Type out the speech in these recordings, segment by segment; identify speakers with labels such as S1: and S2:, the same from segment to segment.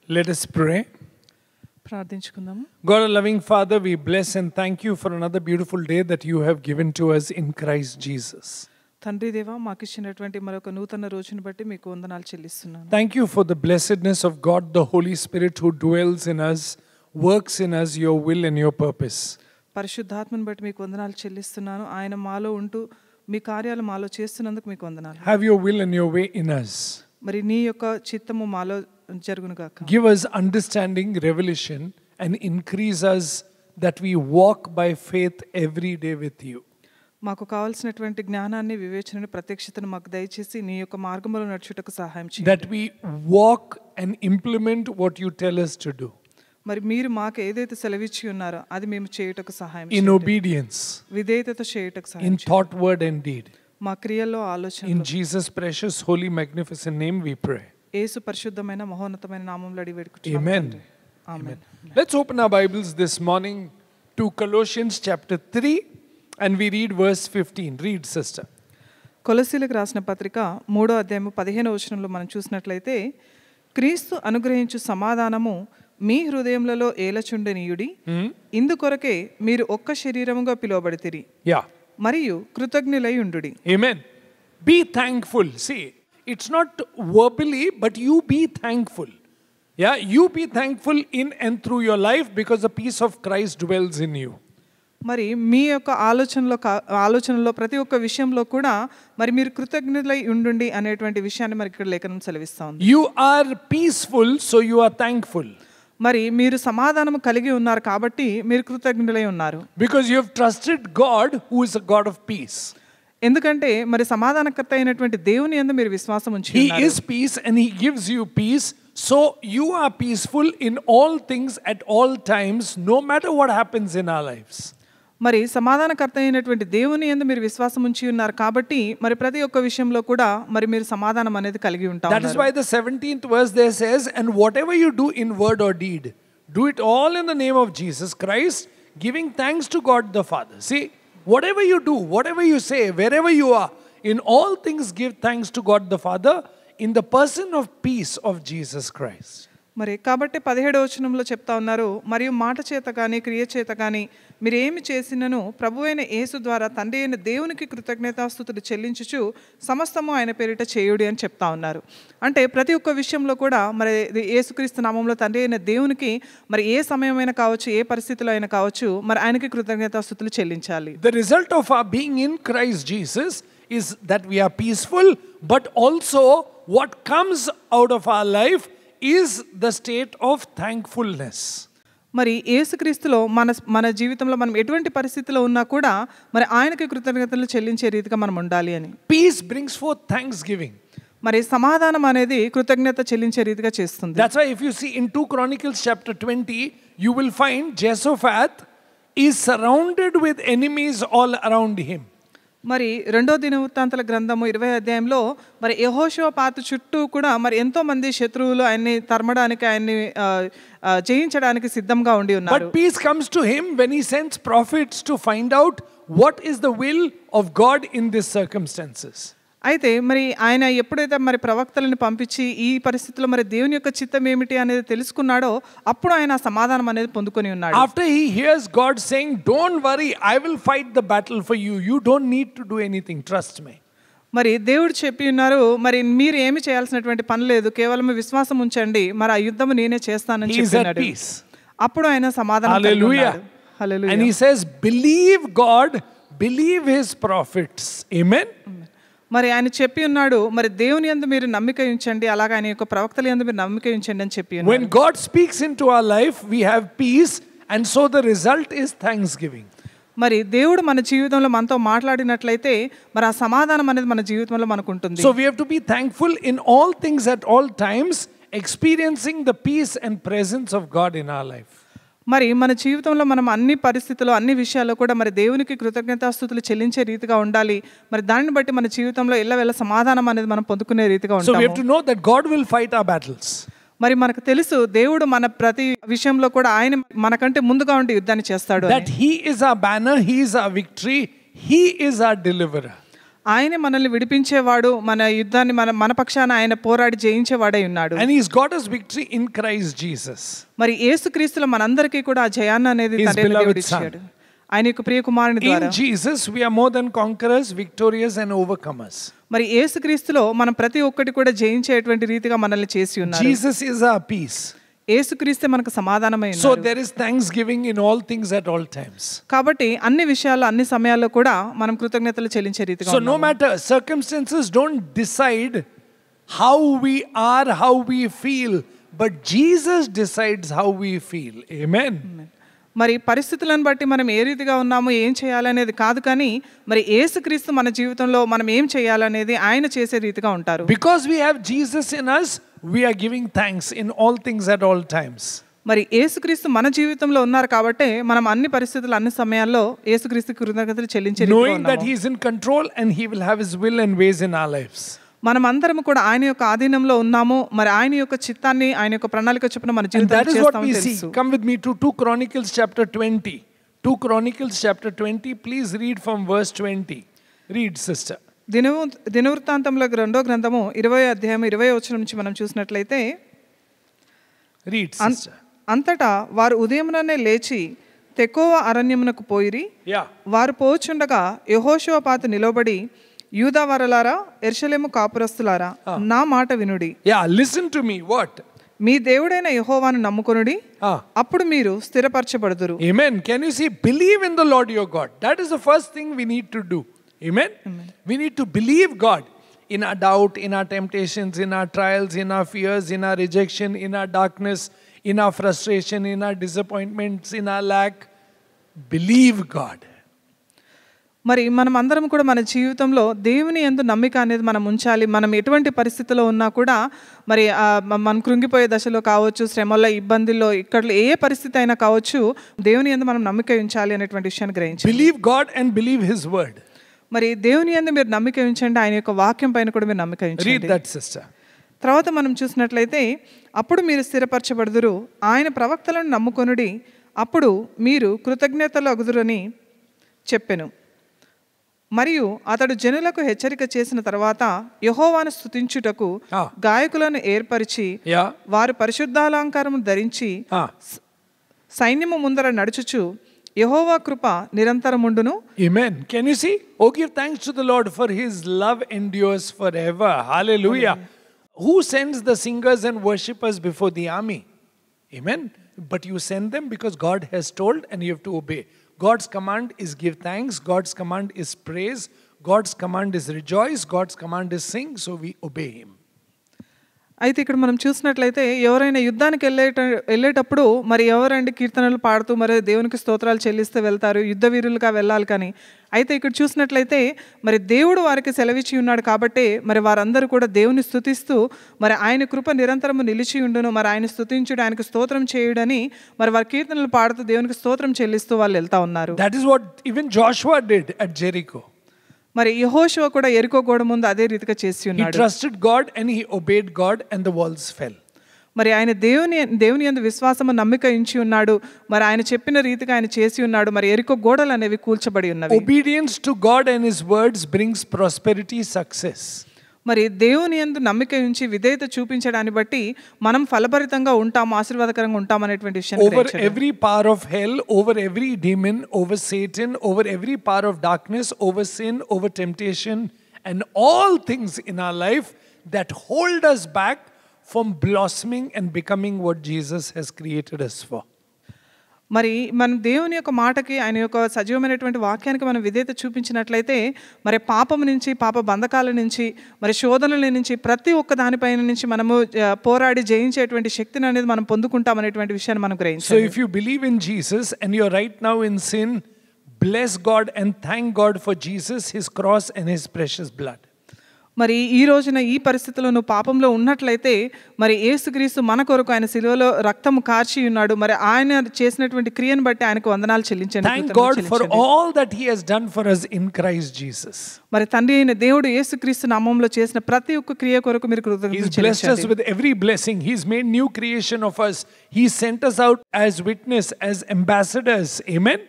S1: Let us pray.
S2: ప్రార్థించుకుందాము.
S1: God, our loving Father, we bless and thank you for another beautiful day that you have given to us in Christ Jesus.
S2: తండ్రి దేవా, మాకు ఇచ్చినటువంటి మరొక నూతన రోజును బట్టి మీకు వందనాలు చెల్లిస్తున్నాను.
S1: Thank you for the blessedness of God, the Holy Spirit who dwells in us, works in us your will and your purpose.
S2: పరిశుద్ధాత్మను బట్టి మీకు వందనాలు చెల్లిస్తున్నాను. ఆయన మాలో ఉంటూ మీ కార్యాలు మాలో చేస్తున్నందుకు మీకు వందనాలు.
S1: Have your will and your way in us.
S2: మరి నీ యొక్క చిత్తము మాలో జరుగును గాక.
S1: Give us understanding, revelation, and increase us that we walk by faith every day with you.
S2: మాకు కావాల్సినటువంటి జ్ఞానాన్ని, వివేచనని, ప్రత్యక్షతను మాకు దయచేసి నీ యొక్క మార్గంలో నడుచుటకు సహాయం చేయండి.
S1: That we walk and implement what you tell us to do.
S2: మరి మీరు మాకు ఏదైతే సెలవిచ్చి ఉన్నారో అది మేము చేయుటకు సహాయం
S1: In
S2: చేయండి.
S1: obedience,
S2: విధేయతతో చేయుటకు సహాయం
S1: in
S2: చేయండి.
S1: thought, word, and deed.
S2: మా క్రియల్లో,
S1: In
S2: ఆలోచనలో
S1: Jesus' precious, holy, magnificent name we pray.
S2: యేసు పరిశుద్ధమైన మహోన్నతమైన నామములో అడిగి వేడుకుంటున్నాము.
S1: Amen.
S2: Amen.
S1: Let's open our Bibles this morning to Colossians chapter 3 and we read verse 15. Read, sister.
S2: కొలస్సీలకు రాసిన పత్రిక 3వ అధ్యాయము 15వ వచనంలో మనం చూసినట్లయితే, క్రీస్తు అనుగ్రహించు సమాధానము మీ హృదయములలో ఏలచుండనీయుడి, ఇందుకొరకే మీరు ఒక్క శరీరముగా పిలువబడితిరి,
S1: Yeah.
S2: మరియు కృతజ్ఞులై ఉండుడి.
S1: Amen. Be thankful. See, it's not verbally, but you be thankful. Yeah, you be thankful in and through your life because the peace of Christ dwells in you.
S2: మరి మీ యొక్క ఆలోచనలో ప్రతి ఒక్క విషయంలో కూడా మరి మీరు కృతజ్ఞులై ఉండుండి అనేటువంటి విషయాన్ని మరి ఇక్కడ లేఖనం సెలవిస్తా ఉంది.
S1: You are peaceful, so you are thankful.
S2: మరి మీరు సమాధానం కలిగి ఉన్నారు కాబట్టి మీరు కృతజ్ఞులై ఉన్నారు.
S1: Because you have trusted God who is a God of peace.
S2: ఎందుకంటే మరి సమాధానకర్త అయినటువంటి దేవుని యందు మీరు విశ్వాసం ఉంచి
S1: He
S2: ఉన్నారు.
S1: is peace and he gives you peace. So you are peaceful in all things at all times, no matter what happens in our lives.
S2: మరి సమాధానకర్త అయినటువంటి దేవుని యందు మీరు విశ్వాసం ఉంచి ఉన్నారు కాబట్టి మరి ప్రతి ఒక్క విషయంలో కూడా మరి మీరు సమాధానం అనేది కలిగి ఉంటారు.
S1: That is why the 17th verse there says, and whatever you do in word or deed, do it all in the name of Jesus Christ, giving thanks to God the Father. See, whatever you do, whatever you say, wherever you are, in all things give thanks to God the Father in the person of peace of Jesus Christ.
S2: మరి కాబట్టి 17వ వచనంలో చెప్తా ఉన్నారు, మరియు మాట చేత కానీ క్రియ చేత కానీ మీరు ఏమి చేసినను ప్రభువైన యేసు ద్వారా తండ్రి అయిన దేవునికి కృతజ్ఞతాస్తుతులు చెల్లించుచు సమస్తము ఆయన పేరిట చేయుడి అని చెప్తా ఉన్నారు. అంటే ప్రతి ఒక్క విషయంలో కూడా మరి యేసుక్రీస్తు నామంలో తండ్రి అయిన దేవునికి మరి ఏ సమయమైనా కావచ్చు, ఏ పరిస్థితిలో అయినా కావచ్చు, మరి ఆయనకి కృతజ్ఞతాస్తుతులు చెల్లించాలి.
S1: The result of our being in Christ Jesus is that we are peaceful, but also what comes out of our life is the state of thankfulness.
S2: మరి యేసుక్రీస్తులో మన జీవితంలో మనం ఎటువంటి పరిస్థితిలో ఉన్నా కూడా మరి ఆయనకి కృతజ్ఞతలు చెల్లించే రీతిగా మనం ఉండాలి అని.
S1: Peace brings forth thanksgiving.
S2: మరి సమాధానం అనేది కృతజ్ఞత చెల్లించే రీతిగా చేస్తుంది.
S1: That's why if you see in 2 Chronicles chapter 20, you will find Jehoshaphat is surrounded with enemies all around him.
S2: మరి 2వ దినవృత్తాంతాల గ్రంథము 20వ అధ్యాయంలో మరి యెహోషాపాతు చుట్టూ కూడా మరి ఎంతో మంది శత్రువులు ఆయన్ని తరమడానికి, ఆయన్ని జయించడానికి సిద్ధంగా ఉండి ఉన్నారు.
S1: But peace comes to him when he sends prophets to find out what is the will of God in these circumstances.
S2: అయితే మరి ఆయన ఎప్పుడైతే మరి ప్రవక్తలను పంపించి ఈ పరిస్థితిలో మరి దేవుని యొక్క చిత్తం ఏమిటి అనేది తెలుసుకున్నాడో అప్పుడు ఆయన సమాధానం అనేది పొందుకొని ఉన్నాడు.
S1: After he hears God saying, don't worry, I will fight the battle for you. You don't need to do anything. Trust me.
S2: మరి దేవుడు చెప్పి ఉన్నారు, మరి మీరు ఏమి చేయాల్సినటువంటి పని లేదు, కేవలం విశ్వాసం ఉంచండి, మరి ఆ యుద్ధం నేనే చేస్తానని చెప్పినాడు. అప్పుడు ఆయన సమాధానం కలిగి ఉన్నాడు. హల్లెలూయా.
S1: And he says, believe God, believe his prophets. Amen.
S2: మరి ఆయన చెప్పి ఉన్నాడు, మరి దేవుని యందు మీరు నమ్మిక ఉంచండి, అలాగే ఆయన యొక్క ప్రవక్తల యందు మీరు నమ్మిక ఉంచండి అని చెప్పి ఉన్నాడు.
S1: When God speaks into our life, we have peace, and so the result is thanksgiving.
S2: మరి దేవుడు మన జీవితంలో మనతో మాట్లాడినట్లయితే మరి ఆ సమాధానం అనేది మన జీవితంలో మనకు ఉంటుంది.
S1: So we have to be thankful in all things at all times, experiencing the peace and presence of God in our life.
S2: మరి మన జీవితంలో మనం అన్ని పరిస్థితుల్లో, అన్ని విషయాల్లో కూడా మరి దేవునికి కృతజ్ఞతాస్తుతులు చెల్లించే రీతిగా ఉండాలి. మరి దాన్ని బట్టి మన జీవితంలో ఎల్లవేళ సమాధానం అనేది మనం పొందుకునే రీతిగా ఉంటాము.
S1: So we have to know that God will fight our battles.
S2: మరి మనకు తెలుసు దేవుడు మన ప్రతి విషయంలో కూడా ఆయన మనకంటే ముందుగా ఉండి యుద్ధాన్ని చేస్తాడు.
S1: That he is our banner, he is our victory, he is our deliverer.
S2: ఆయనే మనల్ని విడిపించేవాడు, మన యుద్ధాన్ని మన పక్షాన ఆయన పోరాడి జయించేవాడై ఉన్నాడు.
S1: And he's got us victory in Christ Jesus.
S2: మరి యేసుక్రీస్తులో మనందరికీ కూడా ఆ జయాన్ని అనేది
S1: His
S2: తండ్రి
S1: beloved
S2: దేవుడు ఇచ్చాడు. ఆయన యొక్క ప్రియ కుమారుని ద్వారా.
S1: In Jesus we are more than conquerors, victorious and overcomers.
S2: మరి యేసుక్రీస్తులో మనం ప్రతి ఒక్కటి కూడా జయించేటువంటి రీతిగా మనల్ని చేసి ఉన్నారు.
S1: Jesus is our peace.
S2: యేసుక్రీస్తే మనకు సమాధానమై
S1: So
S2: ఉన్నాడు.
S1: there is thanksgiving in all things at all times.
S2: కాబట్టి అన్ని విషయాల్లో అన్ని సమయాల్లో కూడా మనం కృతజ్ఞతలు చెల్లించే రీతిగా
S1: So no
S2: ఉన్నాము.
S1: matter circumstances don't decide how we are, how we feel, but Jesus decides how we feel. Amen.
S2: మరి పరిస్థితులను బట్టి మనం ఏ రీతిగా ఉన్నామో ఏం చేయాలనేది కాదు, కానీ మరి యేసుక్రీస్తు మన జీవితంలో మనం ఏం చేయాలనేది ఆయన చేసే రీతిగా ఉంటారు.
S1: Because we have Jesus in us, we are giving thanks in all things at all times.
S2: మరి యేసుక్రీస్తు మన జీవితంలో ఉన్నారు కాబట్టి మనం అన్ని పరిస్థితులు అన్ని సమయాల్లో యేసుక్రీస్తుకి కృతజ్ఞతలు చెల్లించే రీతిగా
S1: Knowing that
S2: ఉన్నాము.
S1: he is in control and he will have his will and ways in our lives.
S2: మనం అందరం కూడా ఆయన యొక్క ఆధీనంలో ఉన్నాము. మరి ఆయన యొక్క చిత్తాన్ని, ఆయన యొక్క ప్రణాళిక చొప్పున మన
S1: And that
S2: జీవితంలో
S1: is what
S2: చేస్తామని
S1: we see.
S2: తెలుసు.
S1: Come with me to 2 Chronicles chapter 20. 2 Chronicles chapter 20. Please read from verse 20. Read, sister.
S2: దినవృత్తాంతంలో 2వ గ్రంథము 20వ అధ్యాయం 20వ వచనం నుంచి మనం చూసినట్లయితే,
S1: Read, sister.
S2: అంతటా వారు ఉదయముననే లేచి తెకోవ అరణ్యమునకు పోయిరి.
S1: Yeah.
S2: వారు పోచుండగా యెహోషువపాతు నిలబడి, యూదా వారలారా, యెరూషలేము కాపురస్తులారా, నా మాట వినుడి.
S1: Yeah, listen to me. What?
S2: మీ దేవుడైన యెహోవాను నమ్ముకొనుడి,
S1: Ah.
S2: అప్పుడు మీరు స్థిరపరచబడుదురు.
S1: Amen. Can you see? Believe in the Lord your God. That is the first thing we need to do. Amen. We need to believe God in our doubt, in our temptations, in our trials, in our fears, in our rejection, in our darkness, in our frustration, in our disappointments, in our lack. Believe God.
S2: మరి మనం అందరం కూడా మన జీవితంలో దేవుని యందు నమ్మిక అనేది మనం ఉంచాలి. మనం ఎటువంటి పరిస్థితిలో ఉన్నా కూడా మరి మనం కృంగిపోయే దశలో కావచ్చు, శ్రమల్లో, ఇబ్బందుల్లో, ఇక్కడ ఏ పరిస్థితి అయినా కావచ్చు, దేవుని యందు మనం నమ్మిక ఉంచాలి అనేటువంటి విషయాన్ని గ్రహించాలి.
S1: Believe God and believe His word.
S2: మరి దేవుని యందు మీరు నమ్మిక ఉంచండి, ఆయన యొక్క వాక్యం పైన కూడా మీరు నమ్మిక
S1: Read
S2: ఉంచండి.
S1: that, sister.
S2: తర్వాత మనం చూసినట్లయితే, అప్పుడు మీరు స్థిరపరచబడుదురు, ఆయన ప్రవక్తలను నమ్ముకొనుడి, అప్పుడు మీరు కృతజ్ఞతలు అగుదురని చెప్పెను. మరియు అతడు జనులకు హెచ్చరిక చేసిన తర్వాత యెహోవాను స్తుతించుటకు గాయకులను ఏర్పరిచి,
S1: Yeah.
S2: వారు పరిశుద్ధాలంకారము ధరించి సైన్యము ముందర నడుచుచు, యెహోవా కృప నిరంతరముండును.
S1: Amen. Can you see? Oh, give thanks to the Lord, for His love endures forever. Hallelujah. Who sends the singers and worshippers before the army? Amen. But you send them because God has told and you have to obey. God's command is give thanks. God's command is praise. God's command is rejoice. God's command is sing. So we obey Him.
S2: అయితే ఇక్కడ మనం చూసినట్లయితే, ఎవరైనా యుద్ధానికి వెళ్ళేటప్పుడు మరి ఎవరండి కీర్తనలు పాడుతూ మరి దేవునికి స్తోత్రాలు చెల్లిస్తే వెళ్తారు, యుద్ధ వీరులుగా వెళ్ళాలి. కానీ అయితే ఇక్కడ చూసినట్లయితే మరి దేవుడు వారికి సెలవిచ్చి ఉన్నాడు కాబట్టి మరి వారందరూ కూడా దేవుని స్తుతిస్తూ మరి ఆయన కృప నిరంతరము నిలిచి ఉండును, మరి ఆయన స్తుతించుడు, ఆయనకు స్తోత్రం చేయుడని మరి వారి కీర్తనలు పాడుతూ దేవునికి స్తోత్రం చెల్లిస్తూ వాళ్ళు వెళ్తా ఉన్నారు.
S1: That is what even Joshua did at Jericho.
S2: మరి యెహోషువ కూడా యెరికో గోడ ముందు అదే రీతిగా చేసి
S1: He
S2: ఉన్నాడు.
S1: trusted God and he obeyed God and the walls fell.
S2: మరి ఆయన దేవుని యందు విశ్వాసము నమ్మిక ఉంచి ఉన్నాడు, మరి ఆయన చెప్పిన రీతిగా ఆయన చేసి ఉన్నాడు. మరి యెరికో గోడలు అనేవి కూల్చబడి ఉన్నవి.
S1: Obedience to God and His words brings prosperity, success.
S2: మరి దేవుని యందు నమ్మిక ఉంచి విధేయత చూపించడాన్ని బట్టి మనం ఫలభరితంగా ఉంటాం, ఆశీర్వాదకరంగా ఉంటాం అనేటువంటి విషయాన్ని
S1: Over
S2: గ్రహించండి.
S1: every power of hell, over every demon, over Satan, over every power of darkness, over sin, over temptation, and all things in our life that hold us back from blossoming and becoming what Jesus has created us for.
S2: మరి మనం దేవుని యొక్క మాటకి, ఆయన యొక్క సజీవమైనటువంటి వాక్యానికి మనం విధేయత చూపించినట్లయితే మరి పాపం నుంచి, పాప బంధకాల నుంచి, మరి శోధనల నుంచి, ప్రతి ఒక్క దానిపైన నుంచి మనము పోరాడి జయించేటువంటి శక్తిని అనేది మనం పొందుకుంటాం అనేటువంటి విషయాన్ని మనం
S1: So
S2: గ్రహించాలి.
S1: if you believe in Jesus and you're right now in sin, bless God and thank God for Jesus, His cross and His precious blood.
S2: మరి ఈ రోజున ఈ పరిస్థితిలో నువ్వు పాపంలో ఉన్నట్లయితే మరి యేసుక్రీస్తు మన కొరకు ఆయన శిలువలో రక్తం కార్చి ఉన్నాడు. మరి ఆయన చేసినటువంటి క్రియను బట్టి ఆయనకు వందనాలు చెల్లించండి.
S1: Thank God for all that He has done for us in Christ Jesus.
S2: మరి తండ్రి అయిన దేవుడు యేసుక్రీస్తు నామములో చేసిన ప్రతి ఒక్క క్రియ కొరకు మీరు
S1: He's
S2: కృతజ్ఞతలు
S1: blessed us
S2: చెల్లించండి.
S1: with every blessing. He's made new creation of us. He sent us out as witness, as ambassadors. Amen.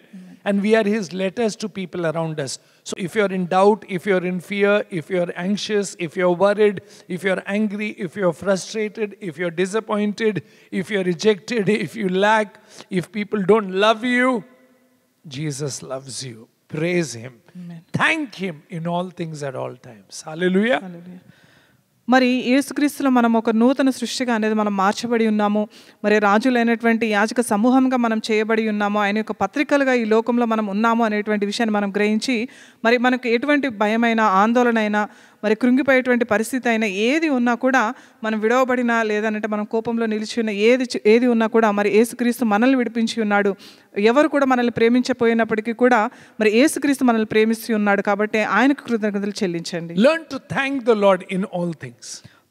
S1: And we are His letters to people around us. So if you're in doubt, if you're in fear, if you're anxious, if you're worried, if you're angry, if you're frustrated, if you're disappointed, if you're rejected, if you lack, if people don't love you, Jesus loves you. Praise Him.
S2: Amen.
S1: Thank Him in all things at all times. Hallelujah.
S2: హల్లెలూయా. మరి యేసుక్రీస్తులో మనం ఒక నూతన సృష్టిగా అనేది మనం మార్చబడి ఉన్నాము. మరి రాజులైనటువంటి యాజక సమూహంగా మనం చేయబడి ఉన్నాము. ఆయన యొక్క పత్రికలుగా ఈ లోకంలో మనం ఉన్నాము అనేటువంటి విషయాన్ని మనం గ్రహించి, మరి మనకు ఎటువంటి భయమైన ఆందోళన అయినా, మరి కృంగిపోయేటువంటి పరిస్థితి అయినా ఏది ఉన్నా కూడా, మనం విడవబడినా లేదంటే మనం కోపంలో నిలిచి ఉన్న ఏది ఉన్నా కూడా మరి యేసుక్రీస్తు మనల్ని విడిపించి ఉన్నాడు. ఎవరు కూడా మనల్ని ప్రేమించపోయినప్పటికీ కూడా మరి యేసుక్రీస్తు మనల్ని ప్రేమిస్తూ ఉన్నాడు. కాబట్టి ఆయనకు కృతజ్ఞతలు చెల్లించండి.
S1: Learn to thank the Lord in all things.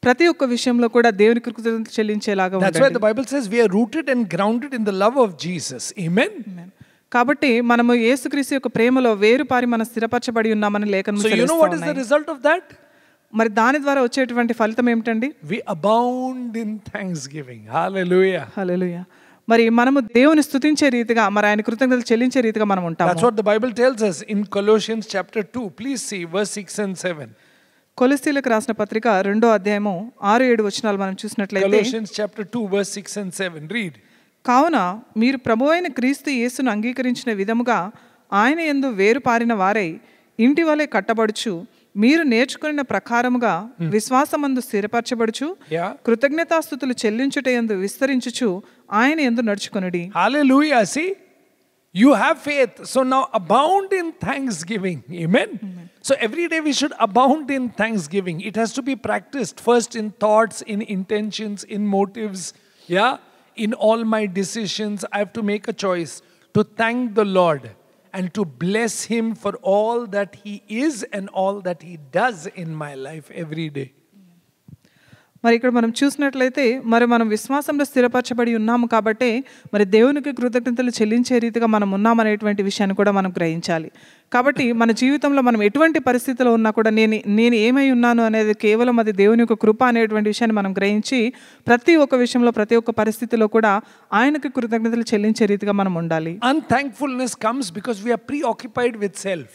S2: ప్రతి ఒక్క విషయంలో కూడా దేవునికి కృతజ్ఞతలు చెల్లించేలాగా
S1: That's why
S2: ఉండండి.
S1: the Bible says we are rooted and grounded in the love of Jesus. Amen.
S2: కాబట్టి మనము యేసుక్రీస్తు యొక్క ప్రేమలో వేరుపారి మనం స్థిరపరచబడి ఉన్నామని లేఖనం
S1: So you know what is the result of that?
S2: మరి దాని ద్వారా వచ్చేటువంటి ఫలితం ఏమిటండి?
S1: We abound in thanksgiving. Hallelujah.
S2: హల్లెలూయా. మరి మనము దేవుని స్తుతించే రీతిగా, మరి ఆయన కృతజ్ఞతలు చెల్లించే రీతిగా మనం ఉంటాము.
S1: That's what the Bible tells us in Colossians chapter 2. Please see verse 6 and 7.
S2: కొలస్సీలకు రాసిన పత్రిక 2వ అధ్యాయము 6-7 వచనాలు మనం చూసినట్లయితే,
S1: Colossians chapter 2 verse 6 and 7. Read.
S2: కావున మీరు ప్రభువైన క్రీస్తు యేసును అంగీకరించిన విధముగా ఆయన యందు వేరుపారిన వారై ఇంటి వలె కట్టబడుచు, మీరు నేర్చుకున్న ప్రకారముగా విశ్వాసమందు స్థిరపరచబడుచు, కృతజ్ఞతాస్తుతులు చెల్లించుట యందు విస్తరించుచు ఆయన యందు నడుచుకొనుడి.
S1: Hallelujah. See, you have faith, so now abound in thanksgiving. Amen. So every day we should abound in thanksgiving. It has to be practiced first in thoughts, in intentions, in motives. Yeah, in all my decisions I have to make a choice to thank the Lord and to bless Him for all that He is and all that He does in my life every day.
S2: మరి ఇక్కడ మనం చూసినట్లయితే, మరి మనం విశ్వాసంలో స్థిరపరచబడి ఉన్నాము కాబట్టి మరి దేవునికి కృతజ్ఞతలు చెల్లించే రీతిగా మనం ఉన్నామనేటువంటి విషయాన్ని కూడా మనం గ్రహించాలి. కాబట్టి మన జీవితంలో మనం ఎటువంటి పరిస్థితిలో ఉన్నా కూడా నేను ఏమై ఉన్నాను అనేది కేవలం అది దేవుని యొక్క కృప అనేటువంటి విషయాన్ని మనం గ్రహించి, ప్రతి ఒక్క విషయంలో ప్రతి ఒక్క పరిస్థితిలో కూడా ఆయనకి కృతజ్ఞతలు చెల్లించే రీతిగా మనం ఉండాలి.
S1: Unthankfulness comes because we are preoccupied with self.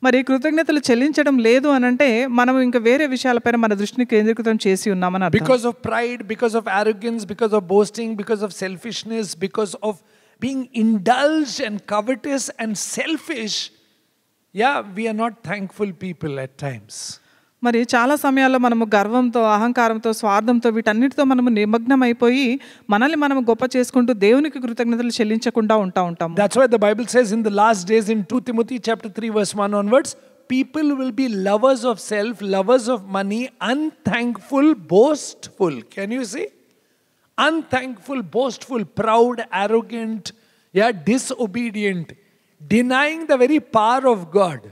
S2: మరి కృతజ్ఞతలు చెల్లించడం లేదు అని అంటే మనం ఇంకా వేరే విషయాలపైన మన దృష్టిని కేంద్రీకృతం చేసి ఉన్నామని అర్థం.
S1: Because of pride, because of arrogance, because of boasting, because of selfishness, because of being indulged and covetous and selfish, yeah, we are not thankful people at times.
S2: మరి చాలా సమయాల్లో మనము గర్వంతో, అహంకారంతో, స్వార్థంతో వీటన్నిటితో మనము నిమగ్నం అయిపోయి మనల్ని మనం గొప్ప చేసుకుంటూ దేవునికి కృతజ్ఞతలు చెల్లించకుండా ఉంటాము.
S1: That's why the Bible says in the last days in 2 Timothy chapter 3 verse 1 onwards, people will be lovers of self, lovers of money, unthankful, boastful. Can you see? Unthankful, boastful, proud, arrogant, yeah, disobedient, denying the very power of God,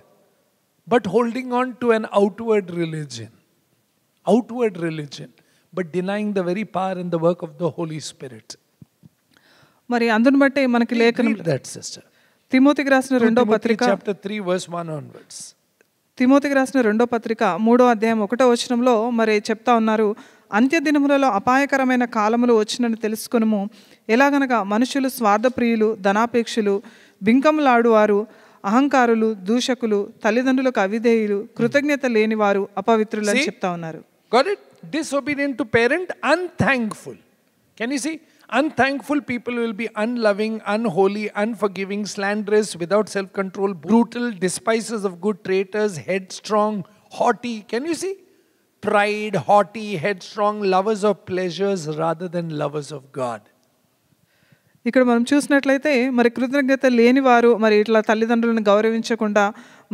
S1: but holding on to an outward religion, but denying the very power and the work of the Holy Spirit.
S2: మరి అందుని బట్టి మనకి లేఖనం,
S1: that sister,
S2: తిమోతికి రాసిన 2వ పత్రిక
S1: chapter 3 verse 1 onwards.
S2: తిమోతికి రాసిన 2వ పత్రిక 3వ అధ్యాయం 1వ వచనంలో మరి చెప్తా ఉన్నారు, అంత్య దినములలో అపాయకరమైన కాలములు వచ్చినని తెలుసుకొనుము. ఎలాగనగా మనుషులు స్వార్థప్రియులు, ధనాపేక్షులు, బింకములాడువారు, అహంకారులు, దూషకులు, తల్లిదండ్రులకు అవిధేయులు, కృతజ్ఞత లేని వారు, అపవిత్రులు అని చెప్తా ఉన్నారు.
S1: Got it? Disobedient to parent, unthankful. Can you see? Unthankful people will be unloving, unholy, unforgiving, slanderous, without self-control, brutal, despisers of good, traitors, headstrong, haughty. Can you see? Pride, haughty, headstrong, lovers of pleasures rather than lovers of God.
S2: ఇక్కడ మనం చూసినట్లయితే మరి కృతజ్ఞత లేని వారు, మరి ఇట్లా తల్లిదండ్రులను గౌరవించకుండా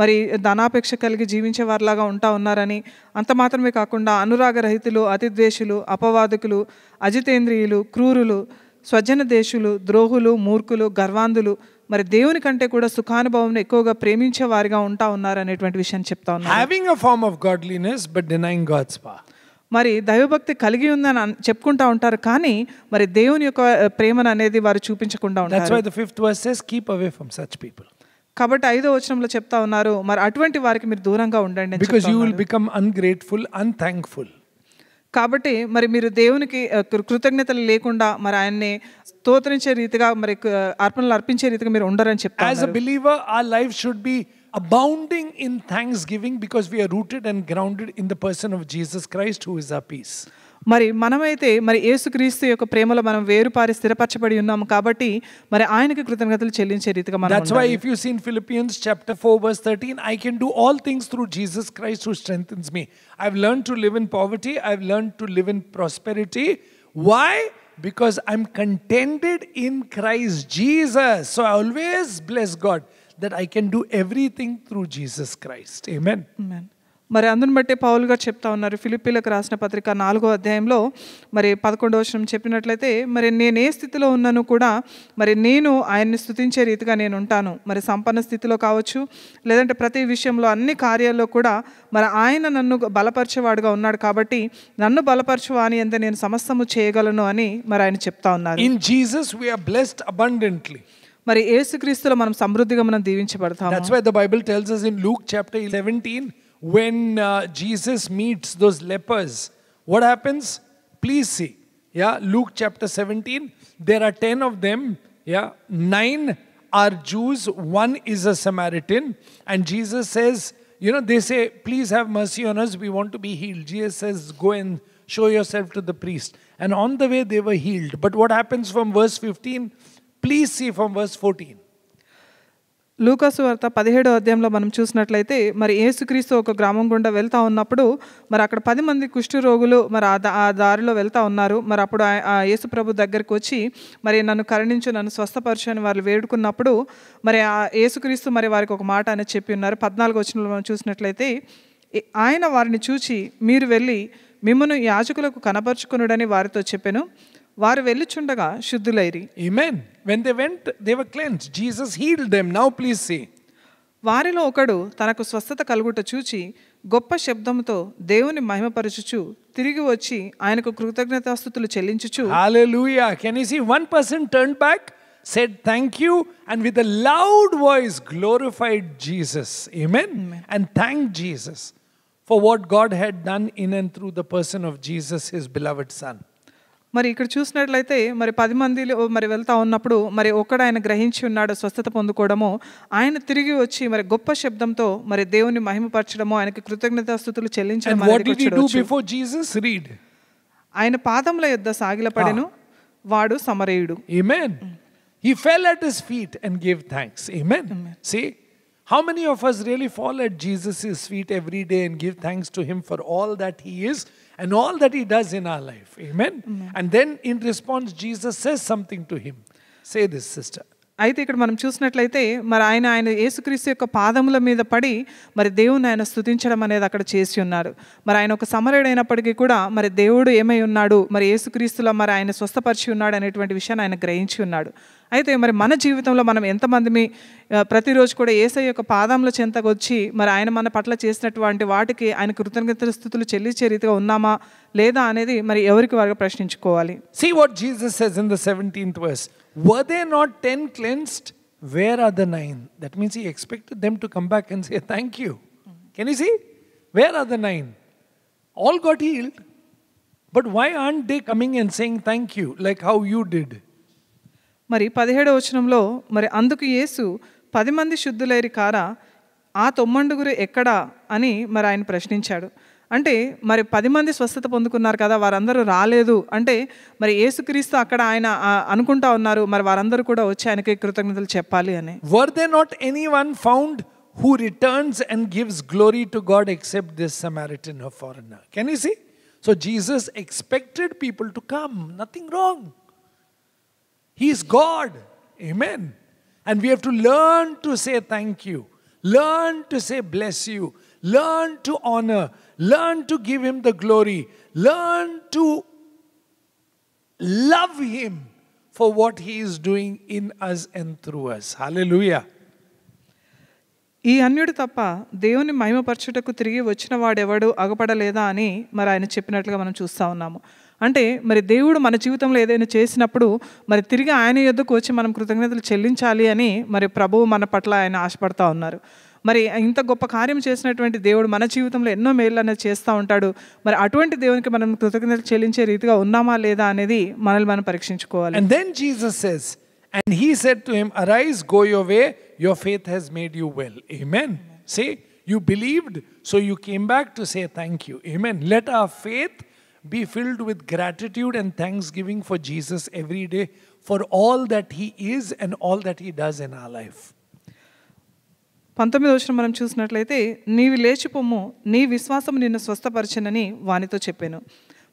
S2: మరి ధనాపేక్ష కలిగి జీవించే వారిలాగా ఉన్నారని, అంత మాత్రమే కాకుండా అనురాగరహితులు, అతిద్వేషులు, అపవాదకులు, అజితేంద్రియులు, క్రూరులు, స్వజన దేశులు, ద్రోహులు, మూర్ఖులు, గర్వాంధులు, మరి దేవుని కంటే కూడా సుఖానుభవం ఎక్కువగా ప్రేమించే వారిగా ఉన్నారు అనేటువంటి విషయాన్ని చెప్తా ఉన్నారు.
S1: Having a form of godliness but denying God's power.
S2: మరి దైవభక్తి కలిగి ఉందని చెప్పుకుంటా ఉంటారు, కానీ మరి దేవుని యొక్క ప్రేమను అనేది వారు చూపించకుండా ఉంటారు.
S1: That's why the 5th verse says keep away from such people.
S2: కాబట్టి 5వ వచనంలో చెప్తా ఉన్నారు, మరి అటువంటి వారికి మీరు దూరంగా ఉండండి అని చెప్తా ఉన్నారు.
S1: Because you will become ungrateful, unthankful.
S2: కాబట్టి మరి మీరు దేవునికి కృతజ్ఞతలు లేకుండా మరి ఆయన్ని స్తోత్రించే రీతిగా, మరి అర్పణలు అర్పించే రీతిగా మీరు ఉండరని చెప్తారు.
S1: As a believer, our life should be abounding in thanksgiving because we are rooted and grounded in the person of Jesus Christ, who is our peace.
S2: మరి మనమైతే మరి యేసుక్రీస్తు యొక్క ప్రేమలో మనం వేరుపారి స్థిరపరచబడి ఉన్నాము కాబట్టి మరి ఆయనకి కృతజ్ఞతలు చెల్లించే రీతిగా మనం
S1: That's why if you see in Philippians chapter 4 verse 13, I can do all things through Jesus Christ who strengthens me. I've learned to live in poverty. I've learned to live in prosperity. Why? Because I'm contented in Christ Jesus. So I always bless God that I can do everything through Jesus Christ. Amen.
S2: Amen. మరి అందుని బట్టే పౌలు గారు చెప్తా ఉన్నారు ఫిలిప్పీలకు రాసిన పత్రిక 4వ అధ్యాయంలో మరి 11వ వచనం చెప్పినట్లయితే మరి నేను ఏ స్థితిలో ఉన్నాను కూడా మరి నేను ఆయన్ని స్తుతించే రీతిగా నేను ఉంటాను. మరి సంపన్న స్థితిలో కావచ్చు లేదంటే ప్రతి విషయంలో అన్ని కార్యాల్లో కూడా మరి ఆయన నన్ను బలపరిచేవాడుగా ఉన్నాడు కాబట్టి నన్ను బలపరచువాని అంతే నేను సమస్తము చేయగలను అని మరి ఆయన చెప్తా ఉన్నారు.
S1: In Jesus we are blessed abundantly.
S2: మరి యేసుక్రీస్తులో మనం సమృద్ధిగా మనం దీవించబడతాము.
S1: That's why the Bible tells us in Luke chapter 17 when Jesus meets those lepers, what happens? Please see. Yeah, Luke chapter 17, there are 10 of them. Yeah, 9 are Jews, 1 is a Samaritan. And Jesus says, you know, they say, please have mercy on us, we want to be healed. Jesus says, go and show yourself to the priest. And on the way they were healed. But what happens from verse 15? Please see from verse 14.
S2: లూకాసు వార్త 17వ అధ్యాయంలో మనం చూసినట్లయితే మరి యేసుక్రీస్తు ఒక గ్రామం గుండా వెళ్తా ఉన్నప్పుడు మరి అక్కడ 10 మంది కుష్ఠ రోగులు మరి ఆ దారిలో వెళ్తా ఉన్నారు. మరి అప్పుడు ఆ యేసు ప్రభు దగ్గరికి వచ్చి మరి నన్ను కరుణించు, నన్ను స్వస్థపరచు అని వాళ్ళు వేడుకున్నప్పుడు మరి ఆ యేసుక్రీస్తు మరి వారికి ఒక మాట అనేది చెప్పి ఉన్నారు. 14వ వచనంలో మనం చూసినట్లయితే ఆయన వారిని చూచి మీరు వెళ్ళి మిమ్మును యాజకులకు కనపరుచుకొనుడని వారితో చెప్పెను. వారు వెళ్ళుచుండగా శుద్ధులైరి.
S1: Amen. When they went, they were cleansed. Jesus healed them. Now please see.
S2: వారిలో ఒకడు తనకు స్వస్థత కలుగుట చూచి గొప్ప శబ్దంతో దేవుని మహిమపరచుచు తిరిగి వచ్చి ఆయనకు కృతజ్ఞతాస్తుతులు చెల్లించుచు.
S1: Hallelujah. Can you see one person turned back, said thank you, and with a loud voice glorified Jesus. Amen. And thanked Jesus for what God had done in and through the person of Jesus, his beloved son.
S2: మరి ఇక్కడ చూసినట్లయితే మరి 10 మందిలో మరి వెళ్తా ఉన్నప్పుడు మరి ఒకడు ఆయన గ్రహించి ఉన్నాడు స్వస్థత పొందుకోవడము. ఆయన తిరిగి వచ్చి మరి గొప్ప శబ్దంతో మరి దేవుని మహిమపరచడము, ఆయనకి కృతజ్ఞతాస్తుతులు చెల్లించడం.
S1: And what did he do before Jesus? Read.
S2: ఆయన పాదముల యొద్ద సాగిలపడెను, వాడు సమరయుడు.
S1: Amen. He fell at his feet and gave thanks. Amen. See, how many of us really fall at Jesus' feet every day and give thanks to him for all that he is and all that he does in our life? Amen. And then in response, Jesus says something to him. Say this, sister.
S2: అయితే ఇక్కడ మనం చూసినట్లయితే మరి ఆయన యేసుక్రీస్తు యొక్క పాదముల మీద పడి మరి దేవుని ఆయన స్తుతించడం అనేది అక్కడ చేసి ఉన్నారు. మరి ఆయన ఒక సమరయుడు అయినప్పటికీ కూడా మరి దేవుడు ఏమై ఉన్నాడు, మరి యేసుక్రీస్తులో మరి ఆయన స్వస్థపరిచి ఉన్నాడు అనేటువంటి విషయాన్ని ఆయన గ్రహించి ఉన్నాడు. అయితే మరి మన జీవితంలో మనం ఎంతమంది ప్రతిరోజు కూడా యేసయ్య యొక్క పాదముల చెంతకు వచ్చి మరి ఆయన మన పట్ల చేసినటువంటి వాటికి ఆయన కృతజ్ఞతాస్తుతులు చెల్లించే రీతిగా ఉన్నామా లేదా అనేది మరి ఎవరికి వారు ప్రశ్నించుకోవాలి.
S1: See what Jesus says in the 17th verse. Were there not 10 cleansed? Where are the 9? That means he expected them to come back and say thank you. Can you see? Where are the 9? All got healed. But why aren't they coming and saying thank you like how you did?
S2: మరి 17వ వచనంలో మరి అందుకు యేసు 10 మంది శుద్ధులైరి కారా, ఆ 9 ఎక్కడా అని మరి ఆయన ప్రశ్నించాడు. అంటే మరి 10 మంది స్వస్థత పొందుకున్నారు కదా, వారందరూ రాలేదు అంటే మరి యేసుక్రీస్తు అక్కడ ఆయన అనుకుంటా ఉన్నారు మరి వారందరూ కూడా వచ్చి ఆయనకి కృతజ్ఞతలు చెప్పాలి అని.
S1: Were there not anyone found who returns and gives glory to God except this Samaritan or foreigner? Can you see? So Jesus expected people to come. Nothing wrong. He is God. Amen. And we have to learn to say thank you. Learn to say bless you. Learn to honor. Learn to give him the glory. Learn to love him for what he is doing in us and through us. Hallelujah.
S2: ఈ అన్యుడు తప్ప దేవుని మహిమపరచుటకు తిరిగి వచ్చిన వాడెవడు అగపడలేదా అని మరి ఆయన చెప్పినట్లుగా మనం చూస్తూ ఉన్నాము. అంటే మరి దేవుడు మన జీవితంలో ఏదైనా చేసినప్పుడు మరి తిరిగి ఆయన యొద్దకు వచ్చి మనం కృతజ్ఞతలు చెల్లించాలి అని మరి ప్రభువు మన పట్ల ఆయన ఆశపడతా ఉన్నారు. మరి ఇంత గొప్ప కార్యం చేసినటువంటి దేవుడు మన జీవితంలో ఎన్నో మేళ్ళు అనేది చేస్తూ ఉంటాడు. మరి అటువంటి దేవునికి మనం కృతజ్ఞతలు చెల్లించే రీతిగా ఉన్నామా లేదా అనేది మనల్ని మనం పరీక్షించుకోవాలి.
S1: And then Jesus says, and he said to him, arise, go your way, your faith has made you well. Amen. Say, you believed, so you came back to say thank you. Amen. Let our faith be filled with gratitude and thanksgiving for Jesus every day for all that he is and all that he does in our life.
S2: 19వ వచనం మనం చూసినట్లయితే, నీవు లేచిపోము, నీ విశ్వాసం నిన్ను స్వస్థపరచునని వానితో చెప్పాను.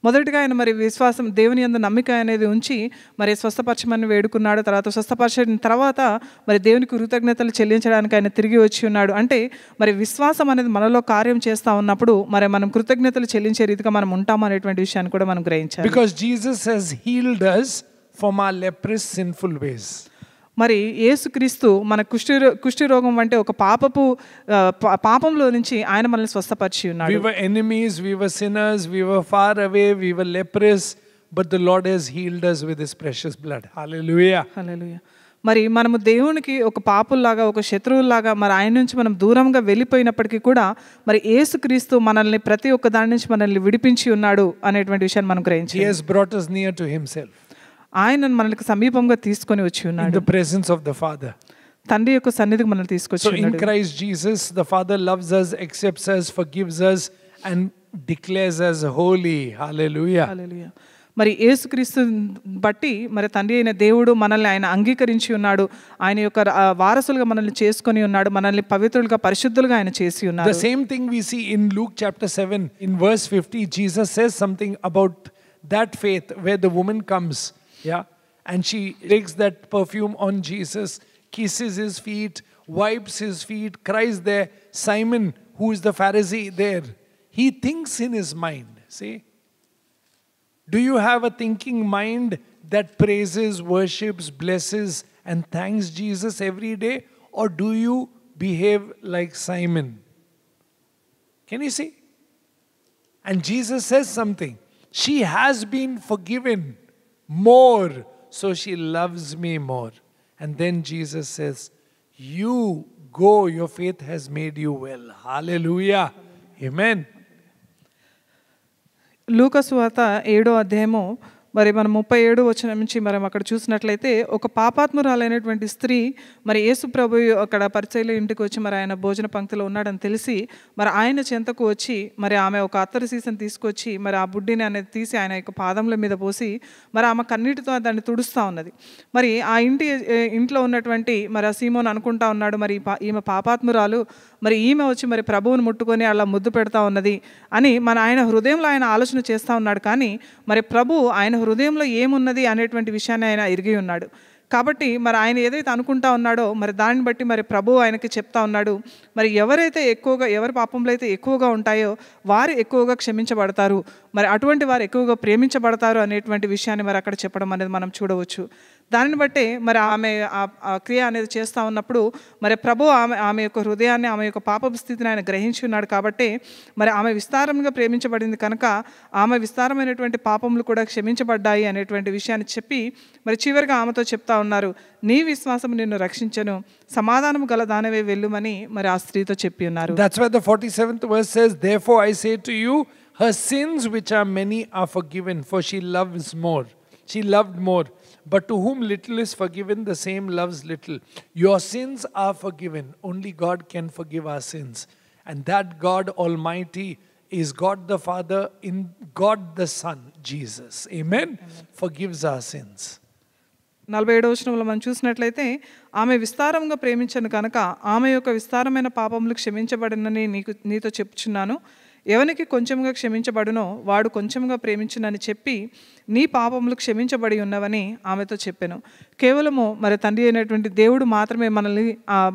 S2: మొదటిగా ఆయన మరి విశ్వాసం, దేవుని యందు నమ్మిక అనేది ఉంచి మరి స్వస్థపరచమని వేడుకున్నాడు. తర్వాత స్వస్థపరచిన తర్వాత మరి దేవునికి కృతజ్ఞతలు చెల్లించడానికి ఆయన తిరిగి వచ్చి ఉన్నాడు. అంటే మరి విశ్వాసం అనేది మనలో కార్యం చేస్తూ ఉన్నప్పుడు మరి మనం కృతజ్ఞతలు చెల్లించే రీతిగా మనం ఉంటాం అనేటువంటి విషయాన్ని కూడా మనం గ్రహించాలి.
S1: Because Jesus has healed us from our leprous sinful ways.
S2: మరి యేసుక్రీస్తు మన కుష్టి రోగం వంటి ఒక పాపంలో నుంచి ఆయన మనల్ని స్వస్థపరిచి ఉన్నాడు.
S1: We were enemies, we were sinners, we were far away, we were leprous, but the Lord has healed us with his precious blood. Hallelujah.
S2: హల్లెలూయా. మరి మనము దేవునికి ఒక పాపుల్లాగా, ఒక శత్రువులాగా మరి ఆయన నుంచి మనం దూరంగా వెళ్ళిపోయినప్పటికీ కూడా మరి యేసుక్రీస్తు మనల్ని ప్రతి ఒక్క దాని నుంచి మనల్ని విడిపించి ఉన్నాడు అనేటువంటి విషయాన్ని మనం గ్రహించాలి.
S1: He has brought us near to himself.
S2: ఆయన మనల్ని సమీపంగా తీసుకొని వచ్చి ఉన్నాడు.
S1: In the presence of the Father.
S2: తండ్రి యొక్క సన్నిధికి మనల్ని తీసుకొచ్చి
S1: So in
S2: ఉన్నాడు.
S1: Christ Jesus, the Father loves us, accepts us, forgives us and declares us holy. Hallelujah.
S2: హల్లెలూయా. మరి యేసుక్రీస్తు బట్టి మరి తండ్రి అయిన దేవుడు మనల్ని ఆయన అంగీకరించి ఉన్నాడు. ఆయన యొక్క వారసులుగా మనల్ని చేసుకొని ఉన్నాడు. మనల్ని పవిత్రులుగా, పరిశుద్ధులుగా ఆయన చేసి ఉన్నాడు.
S1: The same thing we see in Luke chapter 7 in verse 50. Jesus says something about that faith where the woman comes. Yeah, and she takes that perfume on Jesus, kisses his feet, wipes his feet, cries there. Simon, who is the Pharisee there, he thinks in his mind. See, do you have a thinking mind that praises, worships, blesses and thanks Jesus every day, or do you behave like Simon? Can you see? And Jesus says something. She has been forgiven more, so she loves me more. And then Jesus says, you go, your faith has made you well. Hallelujah. Amen.
S2: లూకా సువార్త 7వ అధ్యాయము మరి మనం 37 వచనం నుంచి మనం అక్కడ చూసినట్లయితే, ఒక పాపాత్మురాలైనటువంటి స్త్రీ మరి యేసు ప్రభు అక్కడ పరిచయుల ఇంటికి వచ్చి మరి ఆయన భోజన పంక్తిలో ఉన్నాడని తెలిసి మరి ఆయన చెంతకు వచ్చి మరి ఆమె ఒక అత్తరు సీసను తీసుకొచ్చి మరి ఆ బుడ్డిని అనేది తీసి ఆయన యొక్క పాదముల మీద పోసి మరి ఆమె కన్నీటితో దాన్ని తుడుస్తూ ఉన్నది. మరి ఆ ఇంట్లో ఉన్నటువంటి మరి ఆ సీమోన్ అనుకుంటా ఉన్నాడు, మరి ఈమె పాపాత్మురాలు, మరి ఈమె వచ్చి మరి ప్రభువును ముట్టుకొని అలా ముద్దు పెడతా ఉన్నది అని ఆయన హృదయంలో ఆయన ఆలోచన చేస్తూ ఉన్నాడు. కానీ మరి ప్రభు ఆయన హృదయంలో ఏమున్నది అనేటువంటి విషయాన్ని ఆయన ఎరిగి ఉన్నాడు. కాబట్టి మరి ఆయన ఏదైతే అనుకుంటా ఉన్నాడో మరి దాన్ని బట్టి మరి ప్రభు ఆయనకి చెప్తా ఉన్నాడు, మరి ఎవరి పాపంలో అయితే ఎక్కువగా ఉంటాయో వారు ఎక్కువగా క్షమించబడతారు, మరి అటువంటి వారు ఎక్కువగా ప్రేమించబడతారు అనేటువంటి విషయాన్ని మరి అక్కడ చెప్పడం అనేది మనం చూడవచ్చు. దానిని బట్టే మరి ఆమె ఆ క్రియ అనేది చేస్తూ ఉన్నప్పుడు మరి ప్రభు ఆమె యొక్క హృదయాన్ని, ఆమె యొక్క పాపపు స్థితిని ఆయన గ్రహించి ఉన్నాడు. కాబట్టి మరి ఆమె విస్తారంగా ప్రేమించబడింది కనుక ఆమె విస్తారమైనటువంటి పాపములు కూడా క్షమించబడ్డాయి అనేటువంటి విషయాన్ని చెప్పి మరి చివరిగా ఆమెతో చెప్తా ఉన్నారు, నీ విశ్వాసం నిన్ను రక్షించను, సమాధానము గల దానవే వెళ్ళుమని మరి ఆ స్త్రీతో చెప్పి ఉన్నారు.
S1: That's why the 47th verse says, therefore I say to you, her sins which are many are forgiven, for she loves more. She loved more. But to whom little is forgiven, the same loves little. Your sins are forgiven. Only God can forgive our sins. And that God Almighty is God the Father in God the Son, Jesus. Amen. Forgives our sins.
S2: 47వ వచనంలో మనం చూసినట్లయితే, ఆమె విస్తారంగా ప్రేమించను కనుక ఆమె యొక్క విస్తారమైన పాపములు క్షమించబడినని నీతో చెప్పుచున్నాను. ఎవనికి కొంచెంగా క్షమించబడునో వాడు కొంచెంగా ప్రేమించునని చెప్పి నీ పాపములు క్షమించబడి ఉన్నవని ఆమెతో చెప్పాను. కేవలము మరి తండ్రి అయినటువంటి దేవుడు మాత్రమే మనల్ని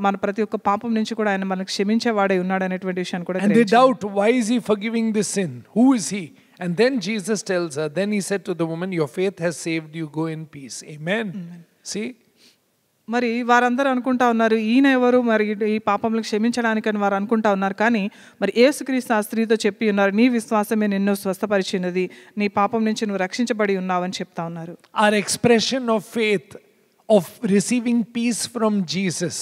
S2: మన ప్రతి ఒక్క పాపం నుంచి కూడా ఆయన మనల్ని క్షమించేవాడై ఉన్నాడు అనేటువంటి విషయాన్ని కూడా.
S1: And they doubt, why is he forgiving this sin? Who is he? And then Jesus tells her, then he said to the woman, your faith has saved you, go in peace. Amen. See?
S2: మరి వారందరూ అనుకుంటా ఉన్నారు, ఈయన ఎవరు మరి ఈ పాపములను క్షమించడానికని వారు అనుకుంటా ఉన్నారు. కానీ మరి యేసుక్రీస్తు ఆ స్త్రీతో చెప్పి ఉన్నారు, నీ విశ్వాసమే నిన్ను స్వస్థపరిచినది, నీ పాపం నుంచి నువ్వు రక్షించబడి ఉన్నావని చెప్తా ఉన్నారు.
S1: Our expression of faith, of receiving peace from Jesus,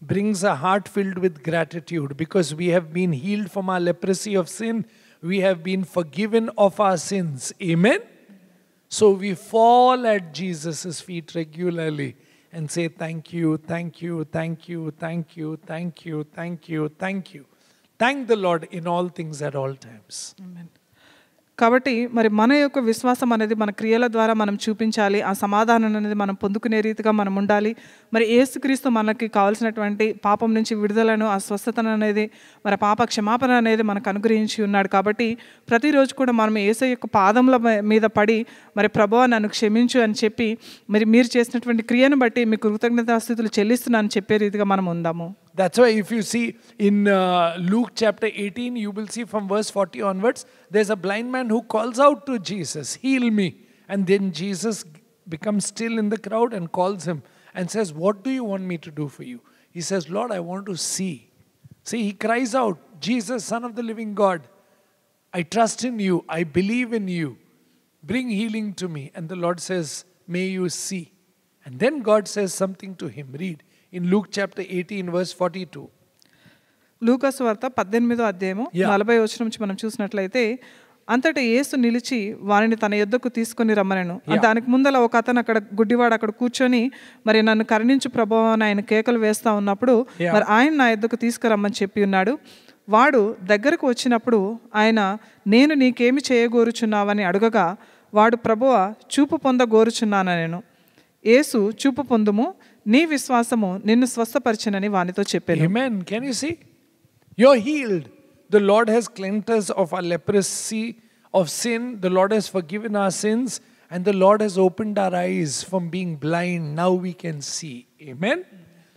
S1: brings a heart filled with gratitude, because we have been healed from our leprosy of sin. We have been forgiven of our sins. Amen. So we fall at Jesus' feet regularly and say, thank you, thank you, thank you, thank you, thank you, thank you, thank you. Thank the Lord in all things at all times.
S2: Amen. కాబట్టి మరి మన యొక్క విశ్వాసం అనేది మన క్రియల ద్వారా మనం చూపించాలి. ఆ సమాధానం అనేది మనం పొందుకునే రీతిగా మనం ఉండాలి. మరి యేసుక్రీస్తు మనకి కావాల్సినటువంటి పాపం నుంచి విడుదలను, ఆ స్వస్థతను అనేది, మరి పాప క్షమాపణ అనేది మనకు అనుగ్రహించి ఉన్నాడు. కాబట్టి ప్రతిరోజు కూడా మనం యేసయ్య యొక్క పాదముల మీద పడి, మరి ప్రభువా నన్ను క్షమించు అని చెప్పి, మరి మీరు చేసినటువంటి క్రియను బట్టి మీకు కృతజ్ఞతాస్తుతులు చెల్లిస్తున్నానని చెప్పే రీతిగా మనం ఉందాము.
S1: That's why if you see in Luke chapter 18, you will see from verse 40 onwards, there's a blind man who calls out to Jesus, heal me. And then Jesus becomes still in the crowd and calls him and says, what do you want me to do for you? He says, Lord, I want to see. See, he cries out, Jesus, Son of the living God, I trust in you, I believe in you, bring healing to me. And the Lord says, may you see. And then God says something to him. Read in Luke chapter 18 verse 42.
S2: లూకాసు వార్త 18వ అధ్యాయము 40వ వచనం నుంచి మనం చూసినట్లయితే, అంతటా యేసు నిలిచి వారిని తన యొద్దకు తీసుకొని రమ్మనెను. దానికి ముందల ఒక అతను అక్కడ గుడ్డివాడు అక్కడ కూర్చొని, మరి నన్ను కరుణించు ప్రభువా అని ఆయన కేకలు వేస్తా ఉన్నప్పుడు, మరి ఆయన నా యొద్దకు తీసుకురమ్మని చెప్పి ఉన్నాడు. వాడు దగ్గరకు వచ్చినప్పుడు ఆయన, నేను నీకేమి చేయగోరుచున్నావని అడగగా, వాడు ప్రభువా చూపు పొందగోరుచున్నానెను. యేసు చూపు పొందుము, నీ విశ్వాసము నిన్ను స్వస్థపరిచెనని వానితో చెప్పాను.
S1: Amen. Can you see? You're healed. The Lord has cleansed us of our leprosy of sin. The Lord has forgiven our sins, and the Lord has opened our eyes from being blind. Now we can see. Amen.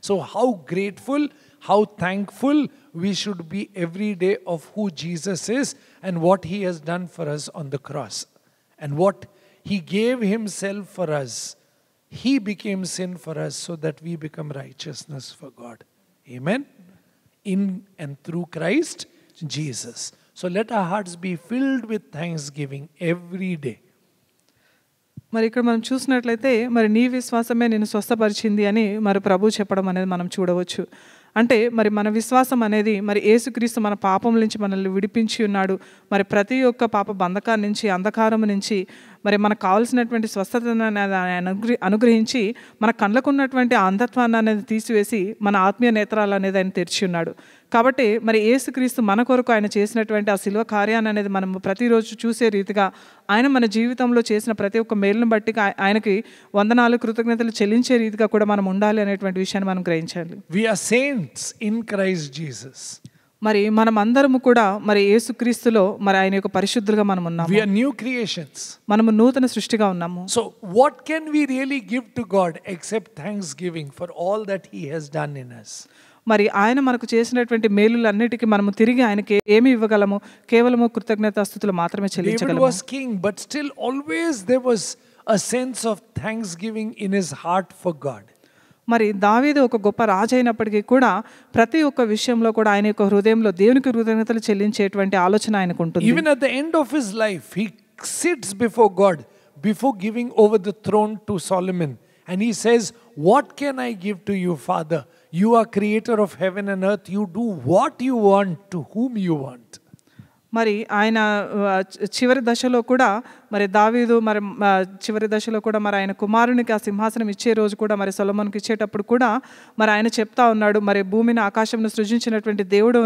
S1: So how grateful, how thankful we should be every day of who Jesus is and what he has done for us on the cross, and what he gave himself for us. He became sin for us so that we become righteousness for God. Amen. In and through Christ Jesus. So let our hearts be filled with thanksgiving every day.
S2: మరి ఇక్కడ మనం చూసినట్లయితే, మరి నీ విశ్వాసమే నేను స్వస్థపరిచింది అని మరి ప్రభు చెప్పడం అనేది మనం చూడవచ్చు. అంటే మరి మన విశ్వాసం అనేది, మరి యేసుక్రీస్తు మన పాపం నుంచి మనల్ని విడిపించి ఉన్నాడు. మరి ప్రతి ఒక్క పాప బంధకాల నుంచి, అంధకారం నుంచి మరి మనకు కావాల్సినటువంటి స్వస్థతను అనేది అనుగ్రహించి, మన కళ్ళకు ఉన్నటువంటి అంధత్వాన్ని అనేది తీసివేసి మన ఆత్మీయ నేత్రాలు అనేది ఆయన తెరిచి ఉన్నాడు. కాబట్టి మరి యేసుక్రీస్తు మన కొరకు ఆయన చేసినటువంటి ఆ శిలువ కార్యాన్ని అనేది మనం ప్రతిరోజు చూసే రీతిగా, ఆయన మన జీవితంలో చేసిన ప్రతి ఒక్క మేలును బట్టి ఆయనకి వందనాలు, కృతజ్ఞతలు చెల్లించే రీతిగా కూడా మనం ఉండాలి అనేటువంటి విషయాన్ని మనం గ్రహించాలి.
S1: We are saints in Christ Jesus.
S2: మరి మనం అందరము కూడా మరి యేసుక్రీస్తులో మరి ఆయన యొక్క పరిశుద్ధులుగా మనం ఉన్నాము.
S1: We are new creations.
S2: మనము నూతన సృష్టిగా ఉన్నాము.
S1: So what can we really give to God except thanksgiving for all that he has done in us?
S2: మరి ఆయన మనకు చేసినటువంటి మేలులన్నిటికీ మనము తిరిగి ఆయనకి ఏమి ఇవ్వగలము? కేవలము కృతజ్ఞతాస్తుతులు మాత్రమే చెల్లించగలము.
S1: David was king, but still always there was a sense of thanksgiving in his heart for God.
S2: మరి దావీదు ఒక గొప్ప రాజు అయినప్పటికీ కూడా ప్రతి ఒక్క విషయంలో కూడా ఆయన యొక్క హృదయంలో దేవునికి కృతజ్ఞతలు చెల్లించేటువంటి ఆలోచన ఆయనకు ఉంటుంది.
S1: Even at the end of his life, he sits before God before giving over the throne to Solomon, and he says, "What can I give to you, Father? You are creator of heaven and earth. You do what you want to whom you want."
S2: మరి ఆయన చివరి దశలో కూడా మరి దావీదు మరి చివరి దశలో కూడా మరి ఆయన కుమారునికి ఆ సింహాసనం ఇచ్చే రోజు కూడా మరి సొలొమోనుకి ఇచ్చేటప్పుడు కూడా మరి ఆయన చెప్తా ఉన్నాడు, మరి భూమిని ఆకాశంను సృజించినటువంటి దేవుడు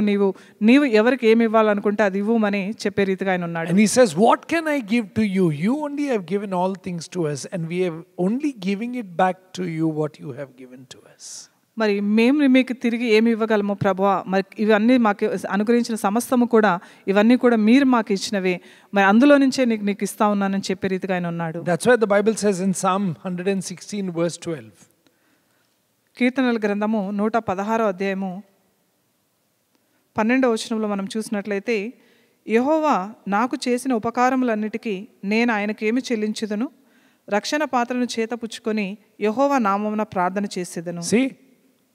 S2: నీవు ఎవరికి ఏమి ఇవ్వాలనుకుంటే అది ఇవ్వమని చెప్పే రీతిగా ఆయన ఉన్నాడు.
S1: And he says, "What can I give to you? You only have given all things to us, and we have only giving it back to you what you have given to us."
S2: మరి మేము మీకు తిరిగి ఏమి ఇవ్వగలము ప్రభువా? మరి ఇవన్నీ మాకు అనుగ్రహించిన సమస్తము కూడా ఇవన్నీ కూడా మీరు మాకు ఇచ్చినవే, మరి అందులో నుంచే నీకు ఇస్తా ఉన్నానని చెప్పే రీతిగా ఆయన ఉన్నాడు.
S1: That's why the Bible says in Psalm 116 verse 12.
S2: కీర్తనల గ్రంథము 116వ అధ్యాయము 12వ వచనంలో మనం చూసినట్లయితే, యెహోవా నాకు చేసిన ఉపకారములన్నిటికీ నేను ఆయనకేమి చెల్లించుదును? రక్షణ పాత్రను చేతపుచ్చుకొని యెహోవా నామమున ప్రార్థన చేసేదను.
S1: See,